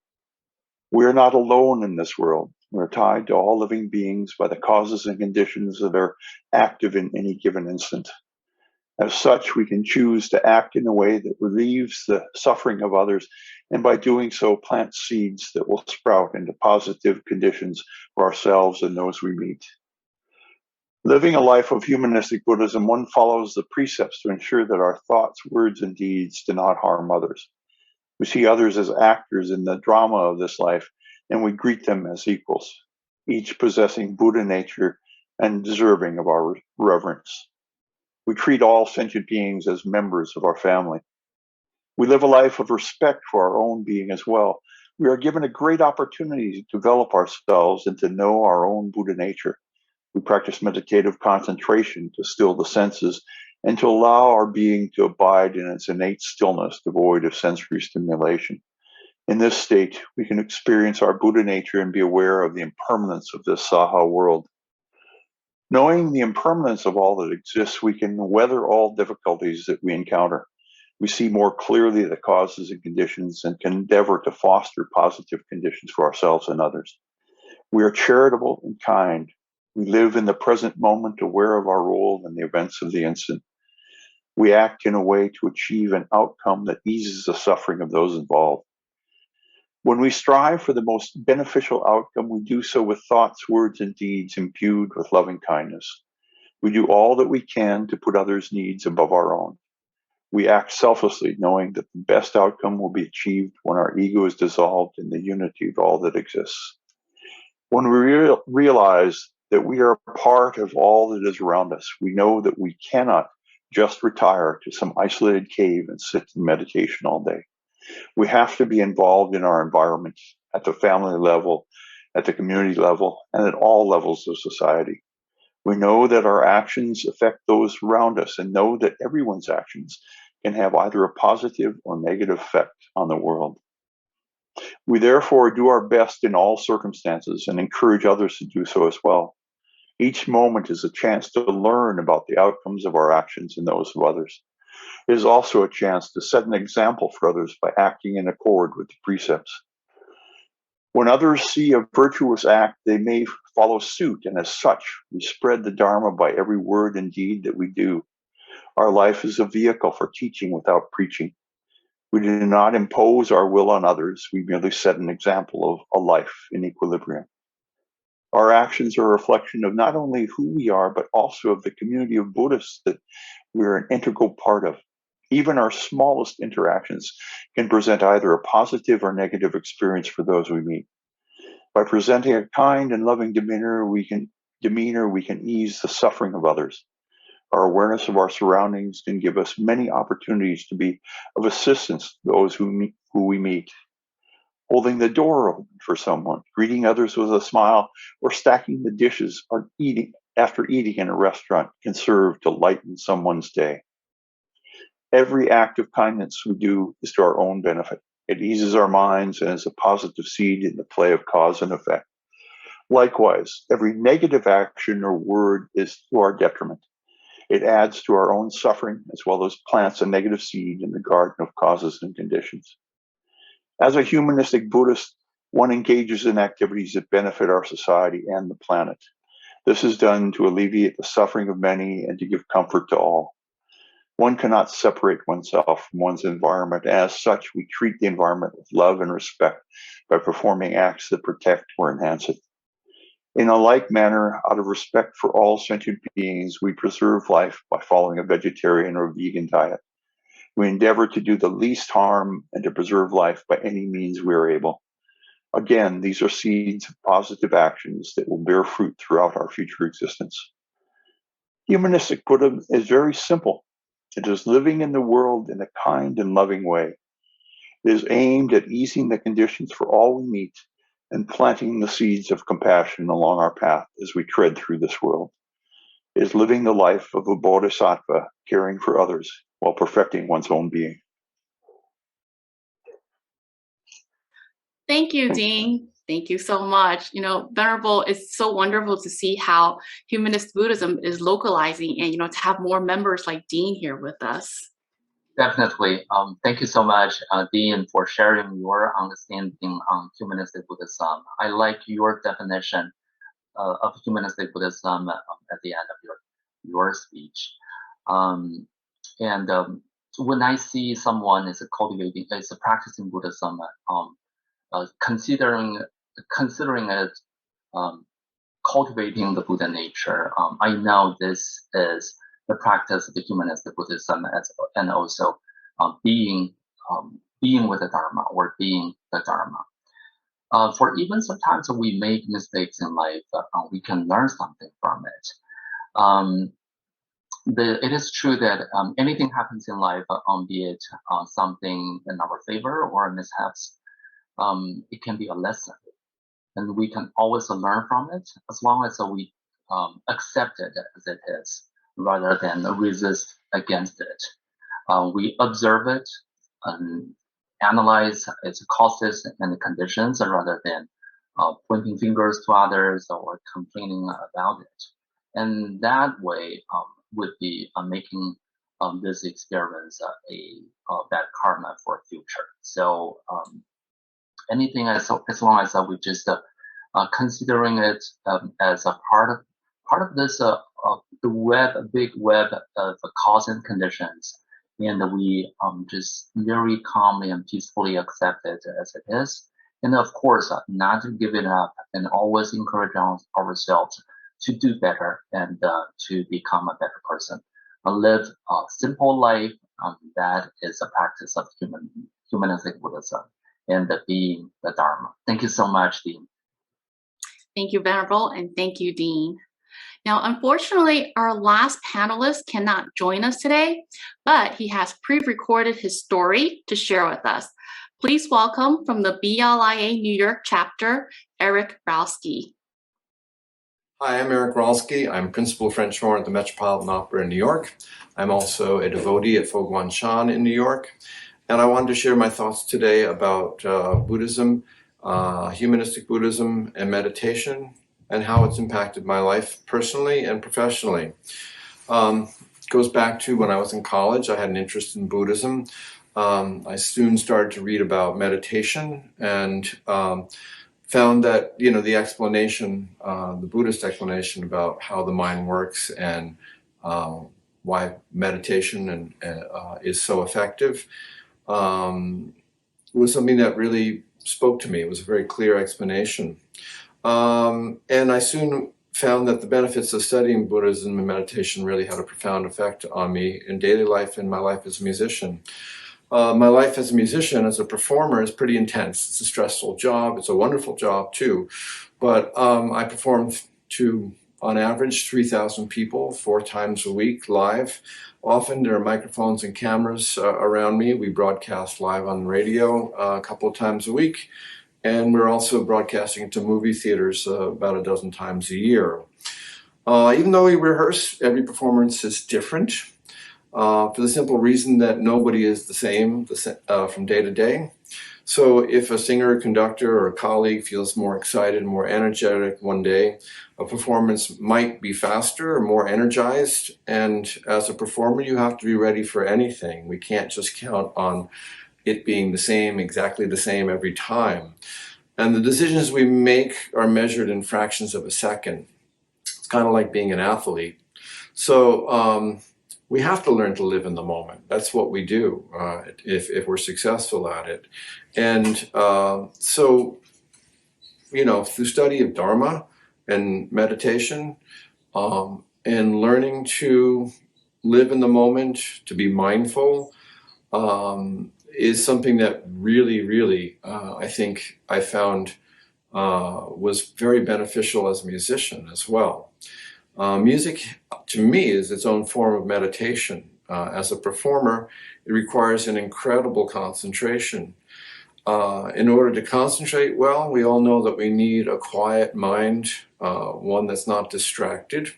We are not alone in this world. We are tied to all living beings by the causes and conditions that are active in any given instant. As such, we can choose to act in a way that relieves the suffering of others, and by doing so, plant seeds that will sprout into positive conditions for ourselves and those we meet. Living a life of humanistic Buddhism, one follows the precepts to ensure that our thoughts, words, and deeds do not harm others. We see others as actors in the drama of this life, and we greet them as equals, each possessing Buddha nature and deserving of our reverence. We treat all sentient beings as members of our family. We live a life of respect for our own being as well. We are given a great opportunity to develop ourselves and to know our own Buddha nature. We practice meditative concentration to still the senses and to allow our being to abide in its innate stillness, devoid of sensory stimulation. In this state, we can experience our Buddha nature and be aware of the impermanence of this Saha world. Knowing the impermanence of all that exists, we can weather all difficulties that we encounter. We see more clearly the causes and conditions and can endeavor to foster positive conditions for ourselves and others. We are charitable and kind. We live in the present moment, aware of our role in the events of the instant. We act in a way to achieve an outcome that eases the suffering of those involved. When we strive for the most beneficial outcome, we do so with thoughts, words, and deeds imbued with loving kindness. We do all that we can to put others' needs above our own. We act selflessly, knowing that the best outcome will be achieved when our ego is dissolved in the unity of all that exists. When we realize that we are part of all that is around us, we know that we cannot just retire to some isolated cave and sit in meditation all day. We have to be involved in our environment at the family level, at the community level, and at all levels of society. We know that our actions affect those around us and know that everyone's actions can have either a positive or negative effect on the world. We therefore do our best in all circumstances and encourage others to do so as well. Each moment is a chance to learn about the outcomes of our actions and those of others. It is also a chance to set an example for others by acting in accord with the precepts. When others see a virtuous act, they may follow suit, and as such, we spread the Dharma by every word and deed that we do. Our life is a vehicle for teaching without preaching. We do not impose our will on others, we merely set an example of a life in equilibrium. Our actions are a reflection of not only who we are, but also of the community of Buddhists that we're an integral part of. Even our smallest interactions can present either a positive or negative experience for those we meet. By presenting a kind and loving demeanor, we can ease the suffering of others. Our awareness of our surroundings can give us many opportunities to be of assistance to those who we meet. Holding the door open for someone, greeting others with a smile, or stacking the dishes after eating in a restaurant can serve to lighten someone's day. Every act of kindness we do is to our own benefit. It eases our minds and is a positive seed in the play of cause and effect. Likewise, every negative action or word is to our detriment. It adds to our own suffering as well as plants a negative seed in the garden of causes and conditions. As a humanistic Buddhist, one engages in activities that benefit our society and the planet. This is done to alleviate the suffering of many and to give comfort to all. One cannot separate oneself from one's environment. As such, we treat the environment with love and respect by performing acts that protect or enhance it. In a like manner, out of respect for all sentient beings, we preserve life by following a vegetarian or vegan diet. We endeavor to do the least harm and to preserve life by any means we are able. Again, these are seeds of positive actions that will bear fruit throughout our future existence. Humanistic Buddhism is very simple. It is living in the world in a kind and loving way. It is aimed at easing the conditions for all we meet and planting the seeds of compassion along our path as we tread through this world. It is living the life of a bodhisattva, caring for others while perfecting one's own being. Thank you, Dean. Thank you so much. Venerable, it's so wonderful to see how humanist Buddhism is localizing and, to have more members like Dean here with us. Definitely. Thank you so much, Dean, for sharing your understanding on humanistic Buddhism. I like your definition of humanistic Buddhism at the end of your speech. When I see someone is practicing Buddhism, considering it cultivating the Buddha nature, I know this is the practice of the humanistic Buddhism and also being with the Dharma or being the Dharma. For even sometimes we make mistakes in life, we can learn something from it. It is true that anything happens in life, be it something in our favor or mishaps, it can be a lesson. And we can always learn from it as long as we accept it as it is, rather than resist against it. We observe it and analyze its causes and conditions rather than pointing fingers to others or complaining about it. And that way would be making this experience a bad karma for future. So anything as long as we just considering it as a part of this the big web of cause and conditions, and we just very calmly and peacefully accept it as it is, and of course not to give it up, and always encourage ourselves to do better and to become a better person, live a simple life. That is a practice of humanistic Buddhism and being the Dharma. Thank you so much, Dean. Thank you, Venerable, and thank you, Dean. Now, unfortunately, our last panelist cannot join us today, but he has pre-recorded his story to share with us. Please welcome from the BLIA New York chapter, Eric Rowski. Hi, I'm Eric Rowski. I'm principal French horn at the Metropolitan Opera in New York. I'm also a devotee at Fo Guang Shan in New York. And I wanted to share my thoughts today about Buddhism, humanistic Buddhism, and meditation, and how it's impacted my life personally and professionally. Goes back to when I was in college. I had an interest in Buddhism. I soon started to read about meditation and found that, the explanation, the Buddhist explanation about how the mind works and why meditation is so effective was something that really spoke to me. It was a very clear explanation. And I soon found that the benefits of studying Buddhism and meditation really had a profound effect on me in daily life and my life as a musician. My life as a musician, as a performer, is pretty intense. It's a stressful job. It's a wonderful job too. But I perform to, on average, 3,000 people 4 times a week live. Often there are microphones and cameras around me. We broadcast live on radio a couple of times a week. And we're also broadcasting to movie theaters about a dozen times a year. Even though we rehearse, every performance is different. For the simple reason that nobody is the same from day to day. So if a singer, conductor, or a colleague feels more excited, more energetic one day, a performance might be faster or more energized. And as a performer, you have to be ready for anything. We can't just count on it being the same, exactly the same every time. And the decisions we make are measured in fractions of a second. It's kind of like being an athlete. So we have to learn to live in the moment. That's what we do if we're successful at it. And so, through study of Dharma and meditation and learning to live in the moment, to be mindful, is something that really, I think I found was very beneficial as a musician as well. Music, to me, is its own form of meditation. As a performer, it requires an incredible concentration. In order to concentrate well, we all know that we need a quiet mind, one that's not distracted.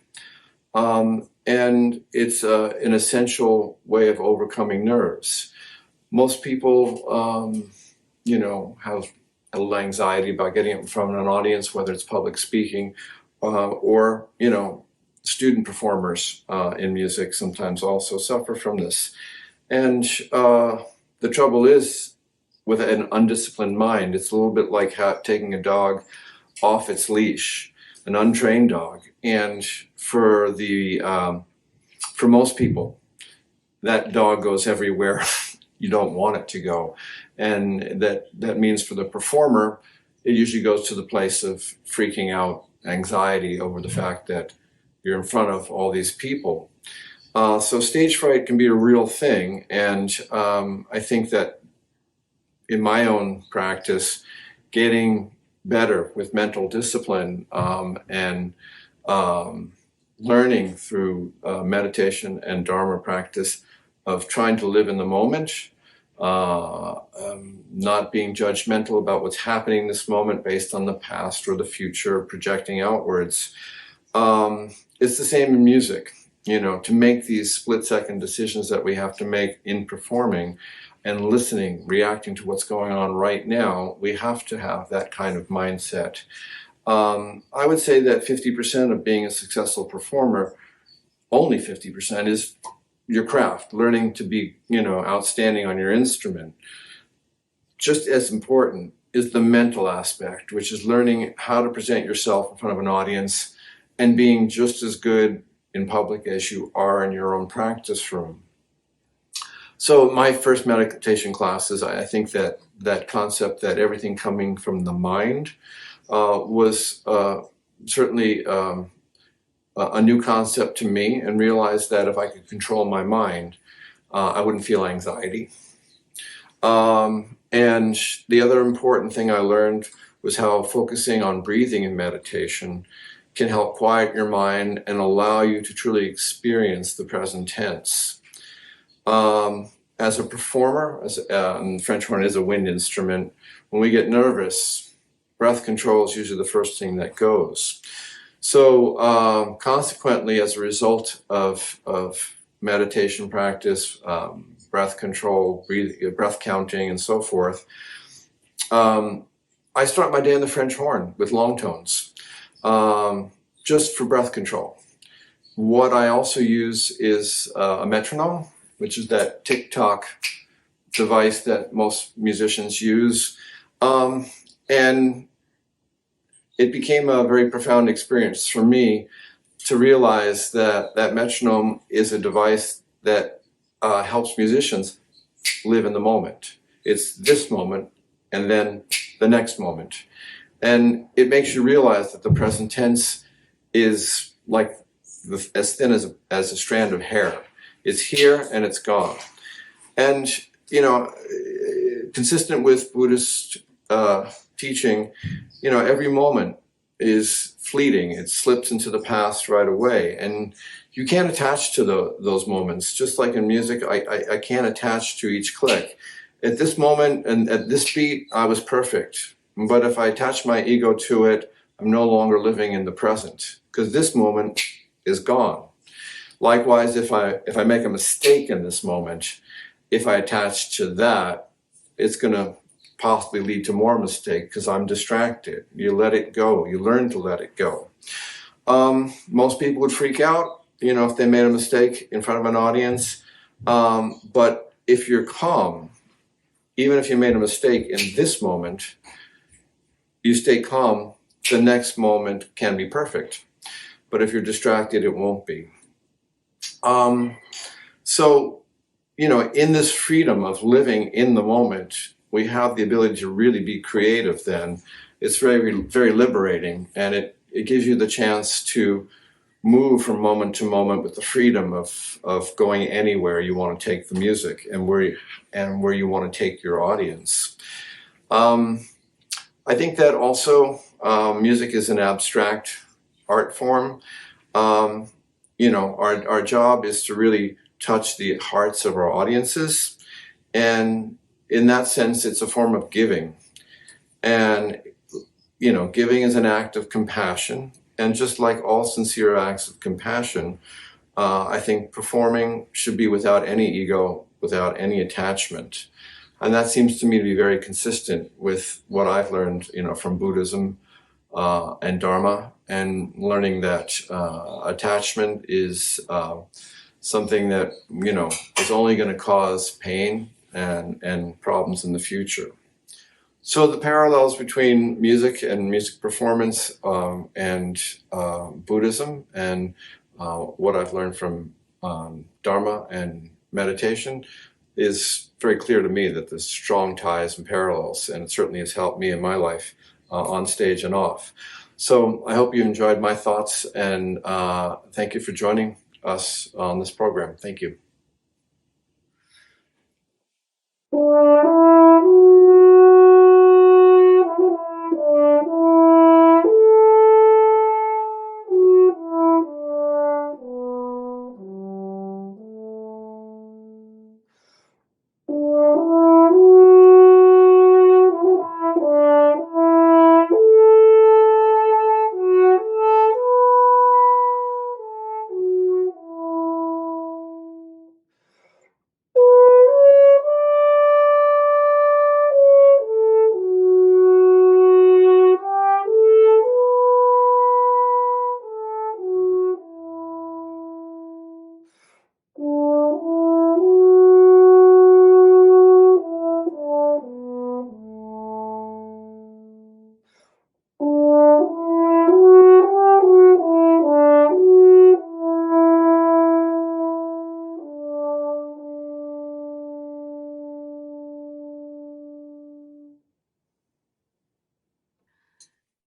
And it's an essential way of overcoming nerves. Most people, have a little anxiety about getting up in front of an audience, whether it's public speaking or, student performers in music sometimes also suffer from this. And the trouble is, with an undisciplined mind, it's a little bit like taking a dog off its leash, an untrained dog. And for most people, that dog goes everywhere you don't want it to go. And that means for the performer, it usually goes to the place of freaking out, anxiety over the fact that you're in front of all these people. So stage fright can be a real thing. And I think that in my own practice, getting better with mental discipline and learning through meditation and Dharma practice of trying to live in the moment, not being judgmental about what's happening in this moment based on the past or the future, projecting outwards. It's the same in music, to make these split-second decisions that we have to make in performing and listening, reacting to what's going on right now. We have to have that kind of mindset. I would say that 50% of being a successful performer, only 50%, is your craft, learning to be, outstanding on your instrument. Just as important is the mental aspect, which is learning how to present yourself in front of an audience and being just as good in public as you are in your own practice room. So my first meditation classes, I think that concept that everything coming from the mind was certainly a new concept to me, and realized that if I could control my mind, I wouldn't feel anxiety. And the other important thing I learned was how focusing on breathing in meditation can help quiet your mind and allow you to truly experience the present tense. As a performer, the French horn is a wind instrument, when we get nervous, breath control is usually the first thing that goes. So consequently, as a result of meditation practice, breath control, breath counting, and so forth, I start my day on the French horn with long tones, just for breath control. What I also use is a metronome, which is that tick-tock device that most musicians use. And it became a very profound experience for me to realize that that metronome is a device that helps musicians live in the moment. It's this moment and then the next moment. And it makes you realize that the present tense is like as thin as a strand of hair. It's here and it's gone. And, you know, consistent with Buddhist teaching, you know, every moment is fleeting. It slips into the past right away. And you can't attach to those moments. Just like in music, I can't attach to each click. At this moment and at this beat, I was perfect. But if I attach my ego to it, I'm no longer living in the present, because this moment is gone. Likewise, if I make a mistake in this moment, if I attach to that, it's going to possibly lead to more mistake because I'm distracted. You let it go. You learn to let it go. Most people would freak out, you know, if they made a mistake in front of an audience. But if you're calm, even if you made a mistake in this moment, you stay calm, the next moment can be perfect. But if you're distracted, it won't be. So, you know, in this freedom of living in the moment, we have the ability to really be creative then. It's very, very liberating, and it gives you the chance to move from moment to moment with the freedom of going anywhere you want to take the music and where you want to take your audience. I think that also music is an abstract art form. You know, our job is to really touch the hearts of our audiences. And in that sense, it's a form of giving. And, you know, giving is an act of compassion. And just like all sincere acts of compassion, I think performing should be without any ego, without any attachment. And that seems to me to be very consistent with what I've learned, you know, from Buddhism and Dharma, and learning that attachment is something that, you know, is only going to cause pain and problems in the future. So the parallels between music and music performance and Buddhism and what I've learned from Dharma and meditation is very clear to me that there's strong ties and parallels, and it certainly has helped me in my life on stage and off. So I hope you enjoyed my thoughts, and thank you for joining us on this program. Thank you.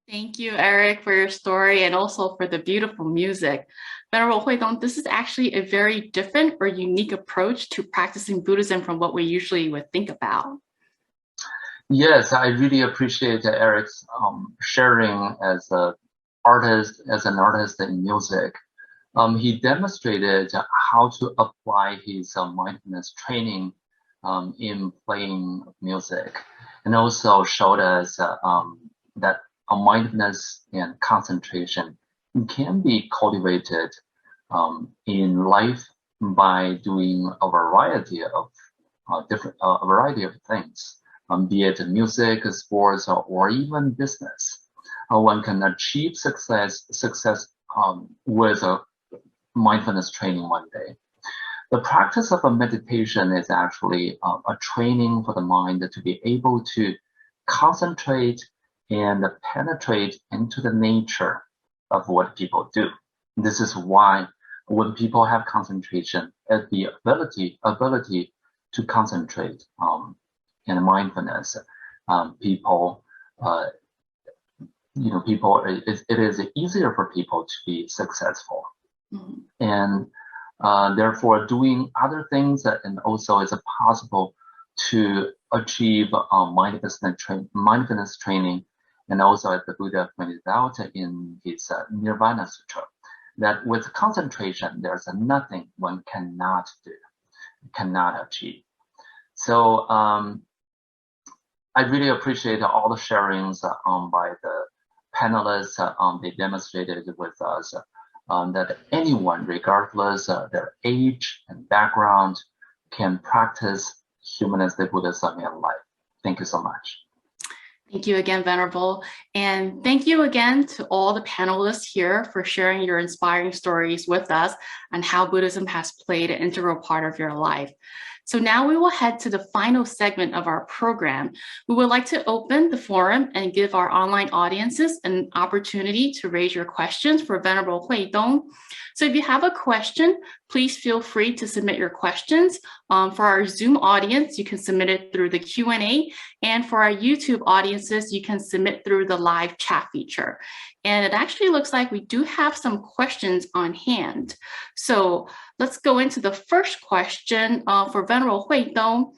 Thank you, Eric, for your story and also for the beautiful music. Venerable Huidong, this is actually a very different or unique approach to practicing Buddhism from what we usually would think about. Yes, I really appreciate Eric's sharing as a as an artist in music, he demonstrated how to apply his mindfulness training in playing music, and also showed us that mindfulness and concentration can be cultivated in life by doing a variety of things, be it music, sports, or even business. One can achieve success with a mindfulness training one day. The practice of a meditation is actually a training for the mind to be able to concentrate and penetrate into the nature of what people do. This is why when people have concentration, the ability to concentrate in mindfulness, people, it is easier for people to be successful. Mm-hmm. And therefore, doing other things and also is possible to achieve mindfulness training, and also as the Buddha pointed out in his Nirvana Sutra, that with concentration, there's nothing one cannot do, cannot achieve. So I really appreciate all the sharings by the panelists. They demonstrated with us that anyone, regardless of their age and background, can practice humanistic Buddhism in life. Thank you so much. Thank you again, Venerable. And thank you again to all the panelists here for sharing your inspiring stories with us and how Buddhism has played an integral part of your life. So now we will head to the final segment of our program. We would like to open the forum and give our online audiences an opportunity to raise your questions for Venerable Huidong. So if you have a question, please feel free to submit your questions. For our Zoom audience, you can submit it through the Q&A, and for our YouTube audiences, you can submit through the live chat feature. And it actually looks like we do have some questions on hand. So let's go into the first question for Venerable Huidong.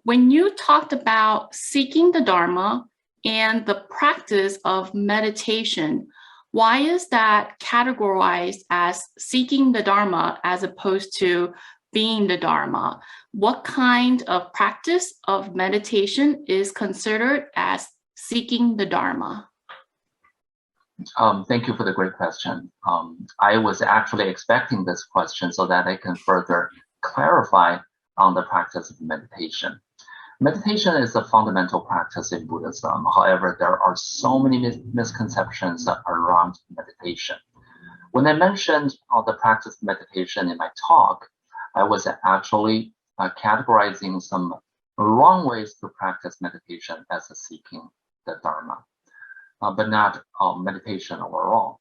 When you talked about seeking the Dharma and the practice of meditation, why is that categorized as seeking the Dharma as opposed to being the Dharma? What kind of practice of meditation is considered as seeking the Dharma? Thank you for the great question. I was actually expecting this question so that I can further clarify on the practice of meditation. Meditation is a fundamental practice in Buddhism. However, there are so many misconceptions around meditation. When I mentioned the practice of meditation in my talk, I was actually categorizing some wrong ways to practice meditation as a seeking the Dharma, but not meditation overall.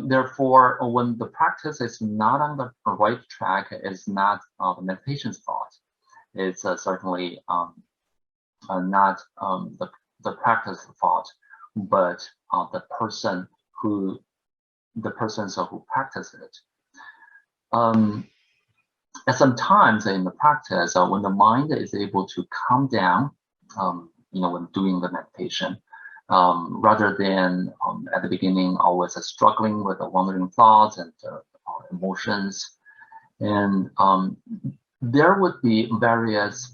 Therefore, when the practice is not on the right track, it's not the meditation's fault. It's certainly not the practice fault, but the persons who practice it. And sometimes in the practice, when the mind is able to calm down, when doing the meditation, rather than at the beginning always struggling with the wandering thoughts and emotions, and there would be various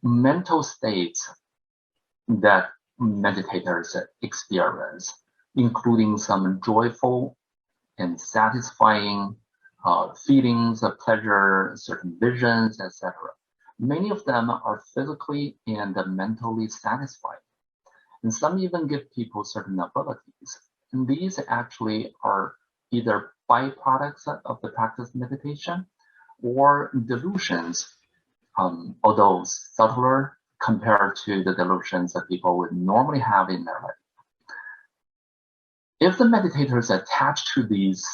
mental states that meditators experience, including some joyful and satisfying feelings of pleasure, certain visions, etc. Many of them are physically and mentally satisfying, and some even give people certain abilities. And these actually are either byproducts of the practice of meditation or delusions, although subtler compared to the delusions that people would normally have in their life. If the meditators attach to these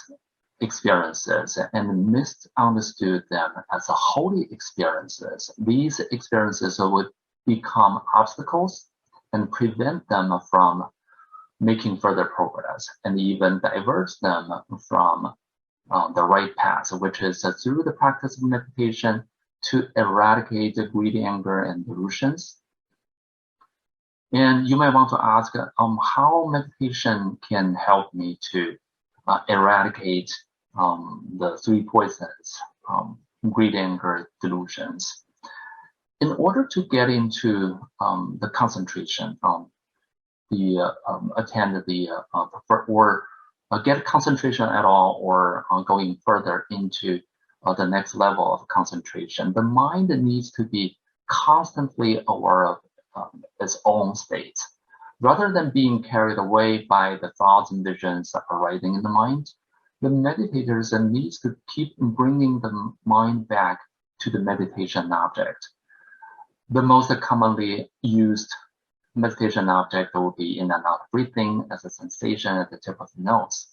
experiences and misunderstood them as holy experiences, these experiences would become obstacles and prevent them from making further progress, and even divert them from the right path, which is through the practice of meditation to eradicate the greed, anger, and delusions. And you might want to ask how meditation can help me to eradicate the three poisons, greed, anger, delusions. In order to get into the concentration, attend the or get concentration at all, or going further into the next level of concentration, the mind needs to be constantly aware of its own state. Rather than being carried away by the thoughts and visions arising in the mind, the meditators needs to keep bringing the mind back to the meditation object. The most commonly used meditation object will be in and out breathing as a sensation at the tip of the nose.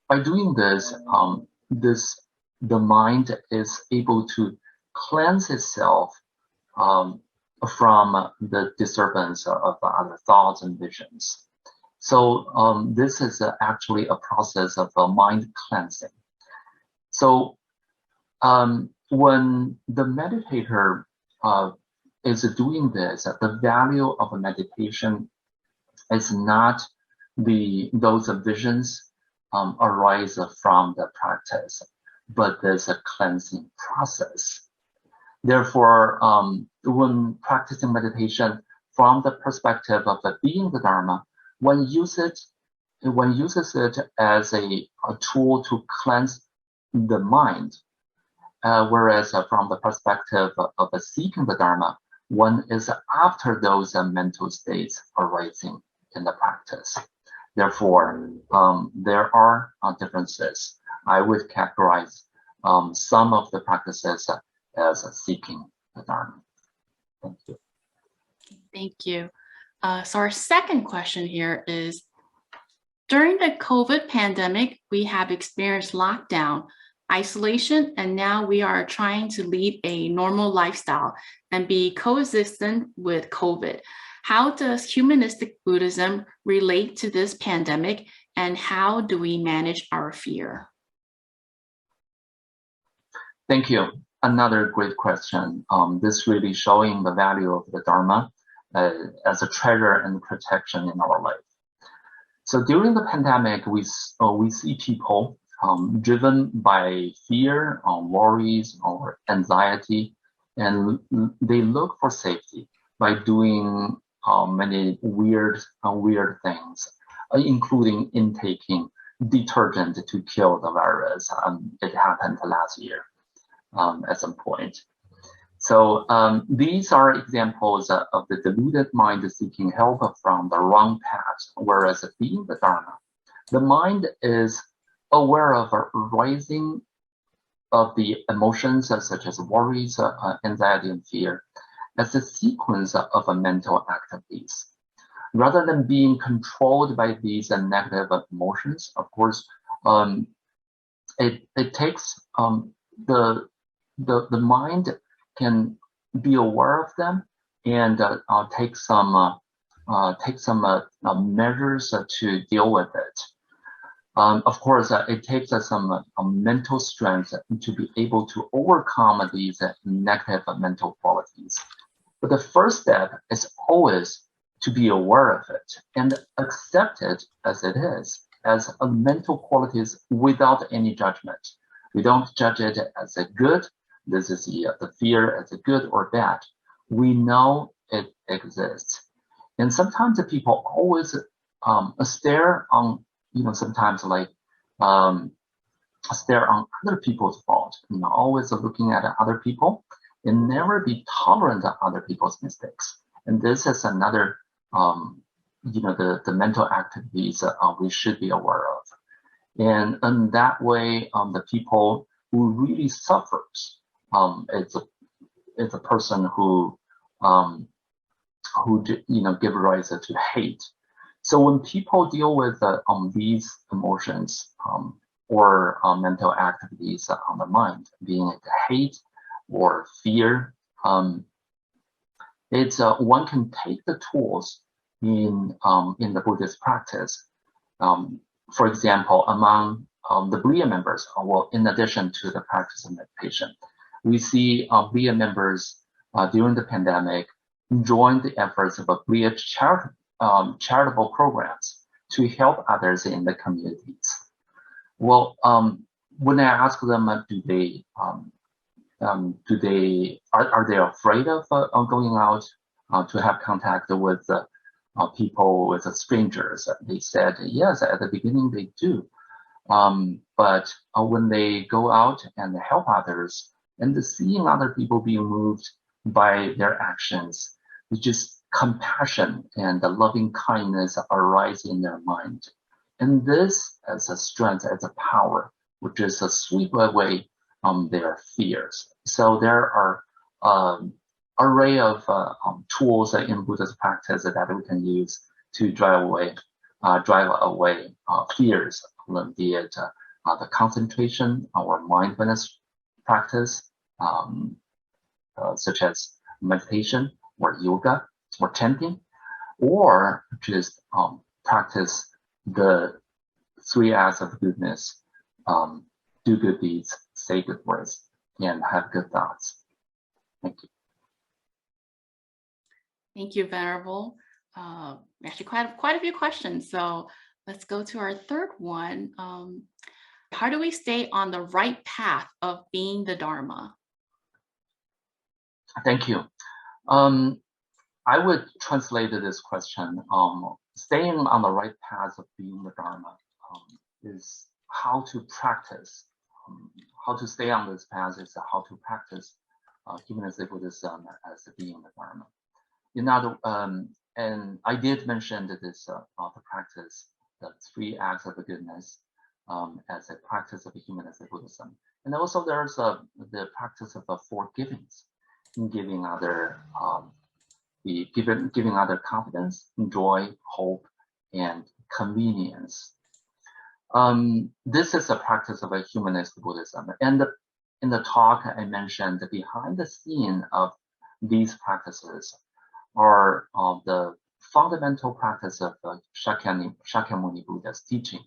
By doing this, the mind is able to cleanse itself from the disturbance of other thoughts and visions. So this is actually a process of mind cleansing. So when the meditator is doing this, the value of a meditation is not those visions arise from the practice, but there's a cleansing process. Therefore, when practicing meditation from the perspective of being the Dharma, one uses it as a tool to cleanse the mind, whereas from the perspective of seeking the Dharma, one is after those mental states arising in the practice. Therefore, there are differences. I would categorize some of the practices as seeking the Dharma. Thank you. Thank you. So our second question here is, during the COVID pandemic, we have experienced lockdown, isolation, and now we are trying to lead a normal lifestyle and be coexistent with COVID. How does humanistic Buddhism relate to this pandemic, and how do we manage our fear? Thank you. Another great question. This really showing the value of the Dharma as a treasure and protection in our life. So during the pandemic, we see people driven by fear, worries, or anxiety, and they look for safety by doing many weird things, including intaking detergent to kill the virus. It happened last year at some point. So these are examples of the deluded mind seeking help from the wrong path, whereas being the Dharma, the mind is aware of a rising of the emotions such as worries, anxiety, and fear as a sequence of mental activities. Rather than being controlled by these negative emotions, of course, it takes the mind can be aware of them and take some measures to deal with it. Of course, it takes some mental strength to be able to overcome these negative mental qualities. But the first step is always to be aware of it and accept it as it is, as a mental qualities without any judgment. We don't judge it as a good. This is the fear as a good or bad. We know it exists. And sometimes the people always stare on, sometimes like stare on other people's fault, always looking at other people and never be tolerant of other people's mistakes. And this is another, the mental activities we should be aware of. And in that way, the people who really suffers, it's a person who give rise to hate. So when people deal with these emotions or mental activities on the mind, being it hate or fear, it's one can take the tools in the Buddhist practice. For example, among the BLIA members, well, in addition to the practice of meditation, we see BLIA members during the pandemic join the efforts of BLIA charitable programs to help others in the communities. Well, when I ask them, are they afraid of going out to have contact with people, with strangers? They said yes, at the beginning they do. But when they go out and help others and seeing other people being moved by their actions, it's just compassion and loving kindness arise in their mind. And this as a strength, as a power, which is a sweep away their fears. So there are array of tools in Buddhist practice that we can use to drive away fears, be it the concentration or mindfulness practice, such as meditation or yoga or chanting, or just practice the 3 acts of goodness, do good deeds, say good words, and have good thoughts. Thank you. Thank you, Venerable. Actually, quite a few questions. So let's go to our third one. How do we stay on the right path of being the Dharma? Thank you. I would translate this question. Staying on the right path of being the Dharma is how to practice. How to stay on this path is how to practice Humanistic Buddhism as being the Dharma. And I did mention that this the practice, the 3 acts of goodness, as a practice of Humanistic Buddhism, and also there's the practice of forgivings, giving other giving other confidence, joy, hope, and convenience. This is a practice of a Humanistic Buddhism, and in the talk I mentioned that behind the scene of these practices are the fundamental practice of Shakyamuni Buddha's teaching,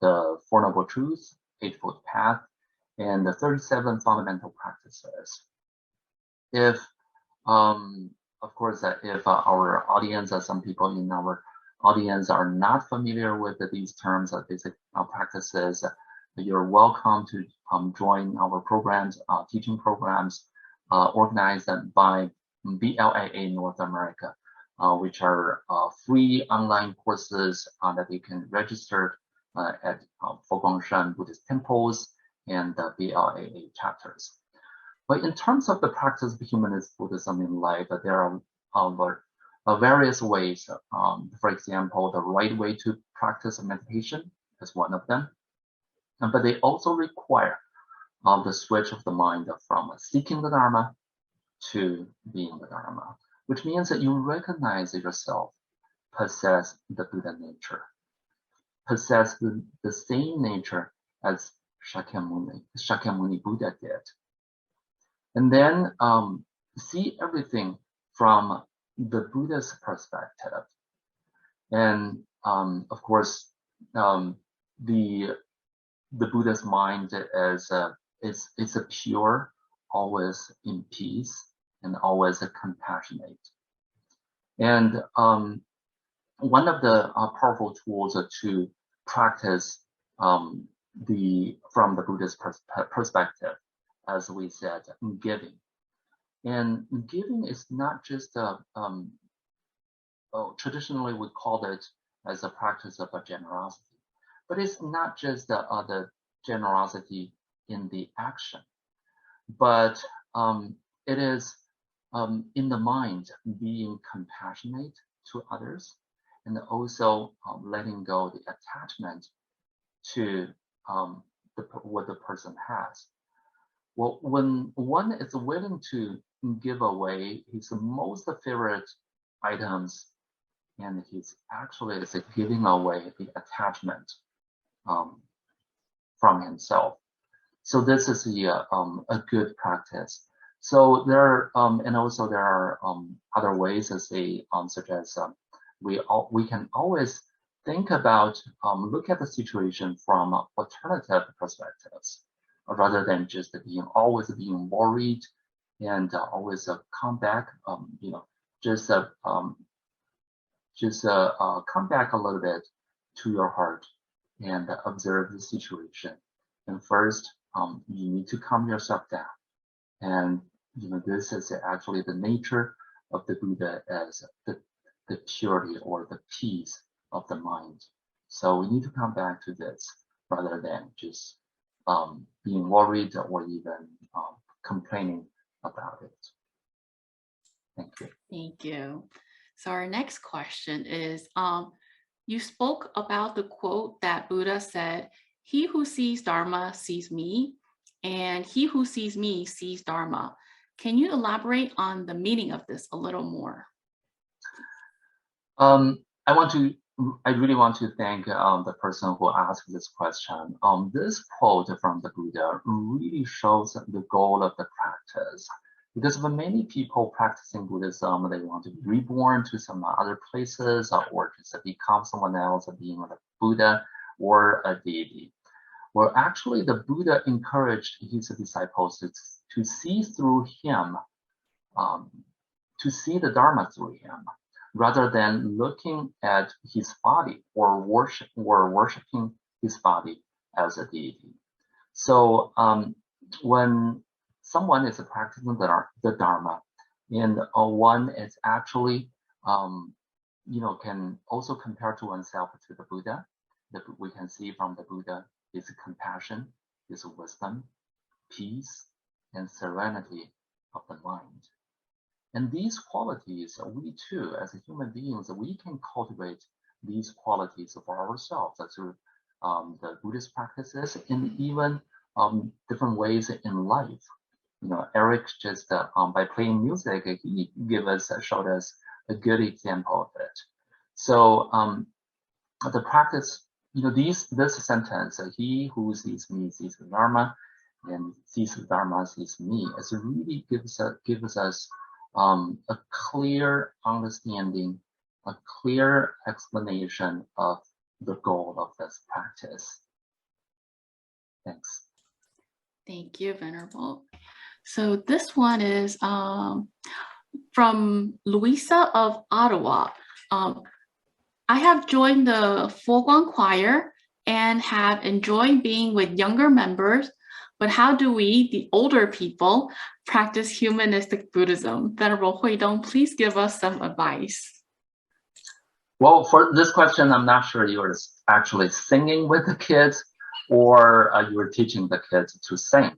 the Four Noble Truths, Eightfold Path, and the 37 fundamental practices. If, of course, if our audience, some people in our audience are not familiar with these terms, basic practices, you're welcome to join our programs, teaching programs organized by BLIA North America, which are free online courses that you can register at Foguangshan Buddhist temples and BLIA chapters. But in terms of the practice of Humanist Buddhism in life, there are various ways. For example, the right way to practice meditation is one of them. But they also require the switch of the mind from seeking the Dharma to being the Dharma, which means that you recognize yourself possess the Buddha nature, possess the same nature as Shakyamuni Buddha did. And then see everything from the Buddha's perspective. And of course, the Buddha's mind is a pure, always in peace, and always compassionate. And one of the powerful tools to practice from the Buddhist perspective, as we said, giving. And giving is not just traditionally we call it as a practice of generosity, but it's not just the generosity in the action, but it is in the mind being compassionate to others, and also letting go the attachment to what the person has. Well, when one is willing to give away his most favorite items, and he's actually giving away the attachment from himself. So this is a good practice. So there and also there are other ways, such as we can always think about look at the situation from alternative perspectives, rather than just always being worried and always come back just come back a little bit to your heart and observe the situation. And first, you need to calm yourself down. And this is actually the nature of the Buddha as the purity or the peace of the mind. So we need to come back to this rather than just being worried or even complaining about it. Thank you. Thank you. So our next question is, you spoke about the quote that Buddha said, "He who sees Dharma sees me, and he who sees me sees Dharma." Can you elaborate on the meaning of this a little more? I really want to thank the person who asked this question. This quote from the Buddha really shows the goal of the practice. Because for many people practicing Buddhism, they want to be reborn to some other places or just become someone else, being a Buddha or a deity. Well, actually, the Buddha encouraged his disciples to see through him, to see the Dharma through him, rather than looking at his body or worshiping his body as a deity. So when someone is practicing the Dharma, and one is actually, can also compare to oneself to the Buddha. That we can see from the Buddha is compassion, is wisdom, peace, and serenity of the mind. And these qualities, we too, as human beings, we can cultivate these qualities for ourselves through the Buddhist practices and even different ways in life. Eric just by playing music, he showed us a good example of it. So the practice, this sentence, "He who sees me sees the Dharma, and sees the Dharma sees me," it really gives us a clear understanding, a clear explanation of the goal of this practice. Thanks. Thank you, Venerable. So this one is from Louisa of Ottawa. I have joined the Foguang Choir and have enjoyed being with younger members, but how do we, the older people, practice humanistic Buddhism? Venerable Huidong, please give us some advice. Well, for this question, I'm not sure you were actually singing with the kids or you were teaching the kids to sing.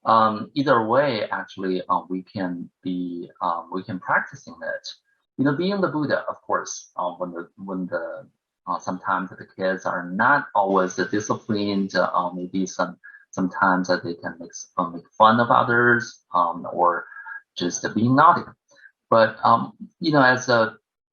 Either way, actually, we can practicing it. Being the Buddha, of course, when the sometimes the kids are not always disciplined, maybe sometimes they can make fun of others or just being naughty. But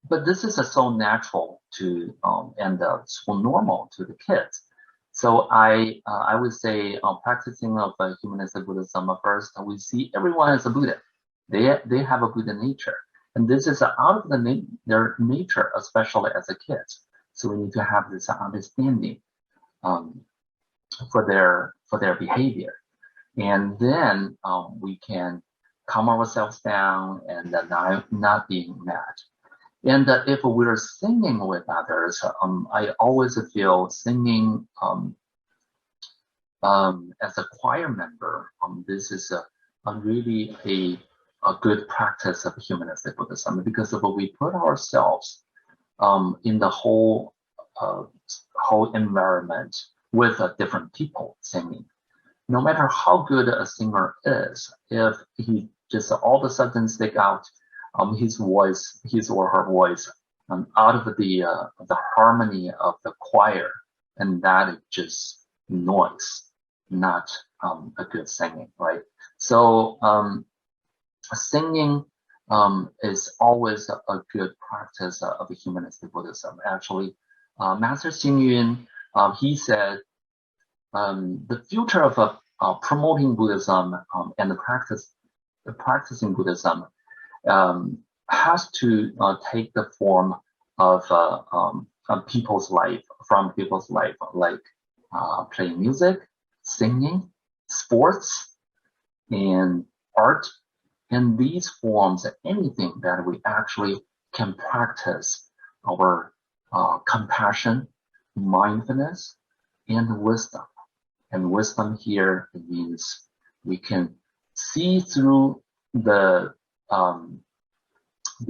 but this is so natural to and so normal to the kids. So I would say practicing of humanistic Buddhism, first we see everyone as a Buddha. They have a Buddha nature, and this is out of their nature, especially as a kids. So we need to have this understanding for their behavior, and then we can calm ourselves down and not being mad. And if we're singing with others, I always feel singing as a choir member, this is really a good practice of humanistic Buddhism, because of we put ourselves in the whole environment with different people singing. No matter how good a singer is, if he just all of a sudden stick out his or her voice out of the harmony of the choir, and that is just noise, not a good singing, right? So singing is always a good practice of humanistic Buddhism. Actually, Master Xing Yun, he said, the future of promoting Buddhism and the practicing Buddhism has to take the form of people's life, like playing music, singing, sports, and art, And these forms anything that we actually can practice our compassion, mindfulness, and wisdom. And wisdom here means we can see through the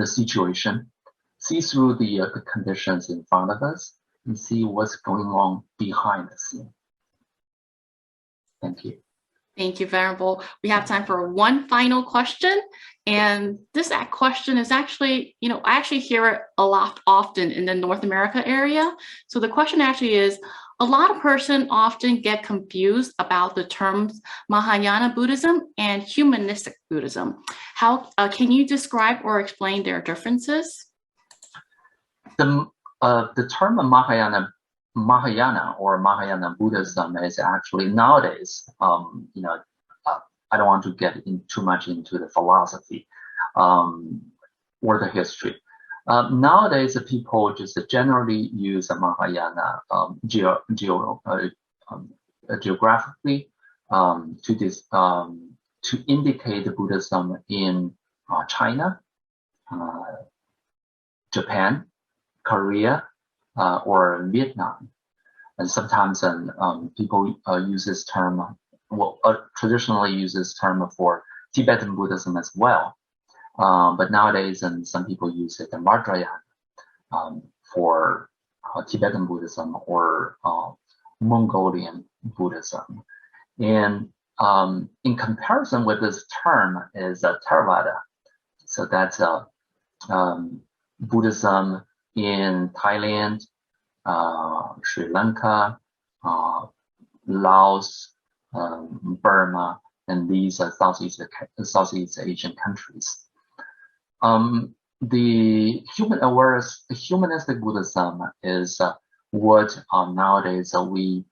situation, see through the conditions in front of us, and see what's going on behind the scene. Thank you. Thank you, Venerable. We have time for one final question. And this question is actually, I actually hear it a lot often in the North America area. So the question actually is, a lot of persons often get confused about the terms Mahayana Buddhism and Humanistic Buddhism. How can you describe or explain their differences? The term Mahayana or Mahayana Buddhism is actually nowadays, I don't want to get too much into the philosophy or the history. Nowadays, people just generally use Mahayana geographically to indicate Buddhism in China, Japan, Korea, or Vietnam. And sometimes people use this term, traditionally use this term for Tibetan Buddhism as well. But nowadays, some people use it in Vajrayana for Tibetan Buddhism or Mongolian Buddhism. And in comparison with this term is Theravada. So that's Buddhism in Thailand, Sri Lanka, Laos, Burma, and these Southeast Asian countries. The humanistic Buddhism is what nowadays we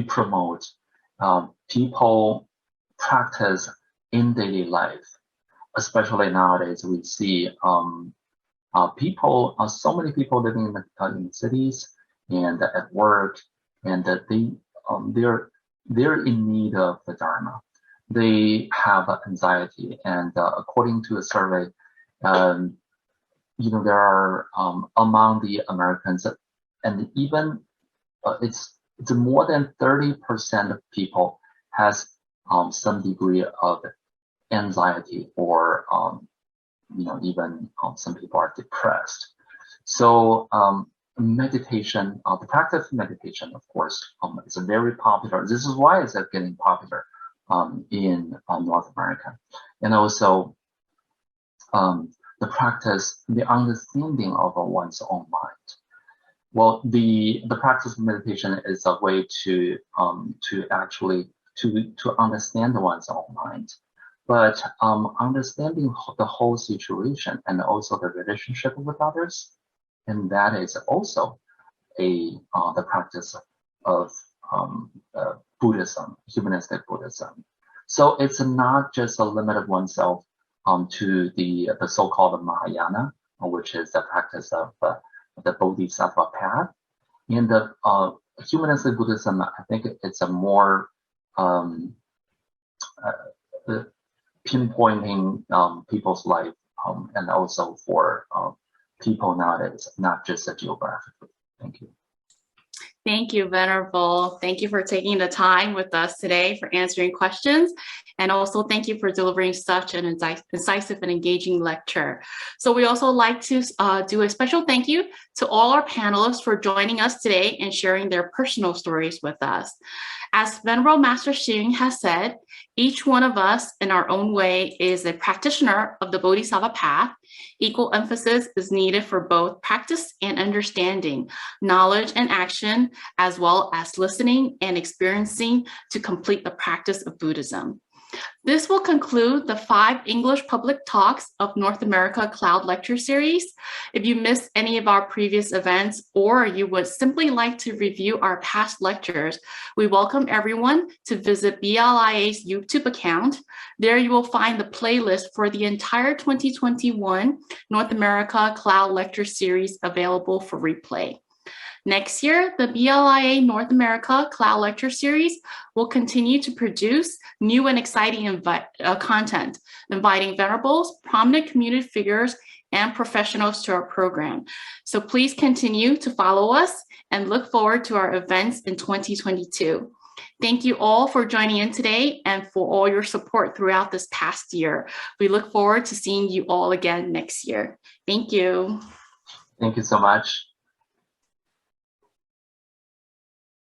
promote. People practice in daily life, especially nowadays. We see so many people living in the cities and at work, and that they're in need of the Dharma. They have anxiety, and according to a survey, there are among the Americans, and even it's more than 30% of people has some degree of anxiety, or even some people are depressed. So meditation, the practice of meditation, of course, is very popular. This is why it's getting popular in North America. And also the practice, the understanding of one's own mind. Well, the practice of meditation is a way to actually understand one's own mind. But understanding the whole situation and also the relationship with others, and that is also the practice of Buddhism, humanistic Buddhism. So it's not just a limit of oneself to the so-called Mahayana, which is the practice of the Bodhisattva path. In the humanistic Buddhism, I think it's a more pinpointing people's life, and also for people nowadays, not just geographically. Thank you. Thank you, Venerable. Thank you for taking the time with us today for answering questions. And also thank you for delivering such an incisive and engaging lecture. So we also like to do a special thank you to all our panelists for joining us today and sharing their personal stories with us. As Venerable Master Hsing has said, each one of us in our own way is a practitioner of the Bodhisattva path. Equal emphasis is needed for both practice and understanding, knowledge and action, as well as listening and experiencing to complete the practice of Buddhism. This will conclude the 5 English public talks of North America Cloud Lecture Series. If you missed any of our previous events, or you would simply like to review our past lectures, we welcome everyone to visit BLIA's YouTube account. There you will find the playlist for the entire 2021 North America Cloud Lecture Series available for replay. Next year, the BLIA North America Cloud Lecture Series will continue to produce new and exciting content, inviting venerables, prominent community figures, and professionals to our program. So please continue to follow us and look forward to our events in 2022. Thank you all for joining in today and for all your support throughout this past year. We look forward to seeing you all again next year. Thank you. Thank you so much.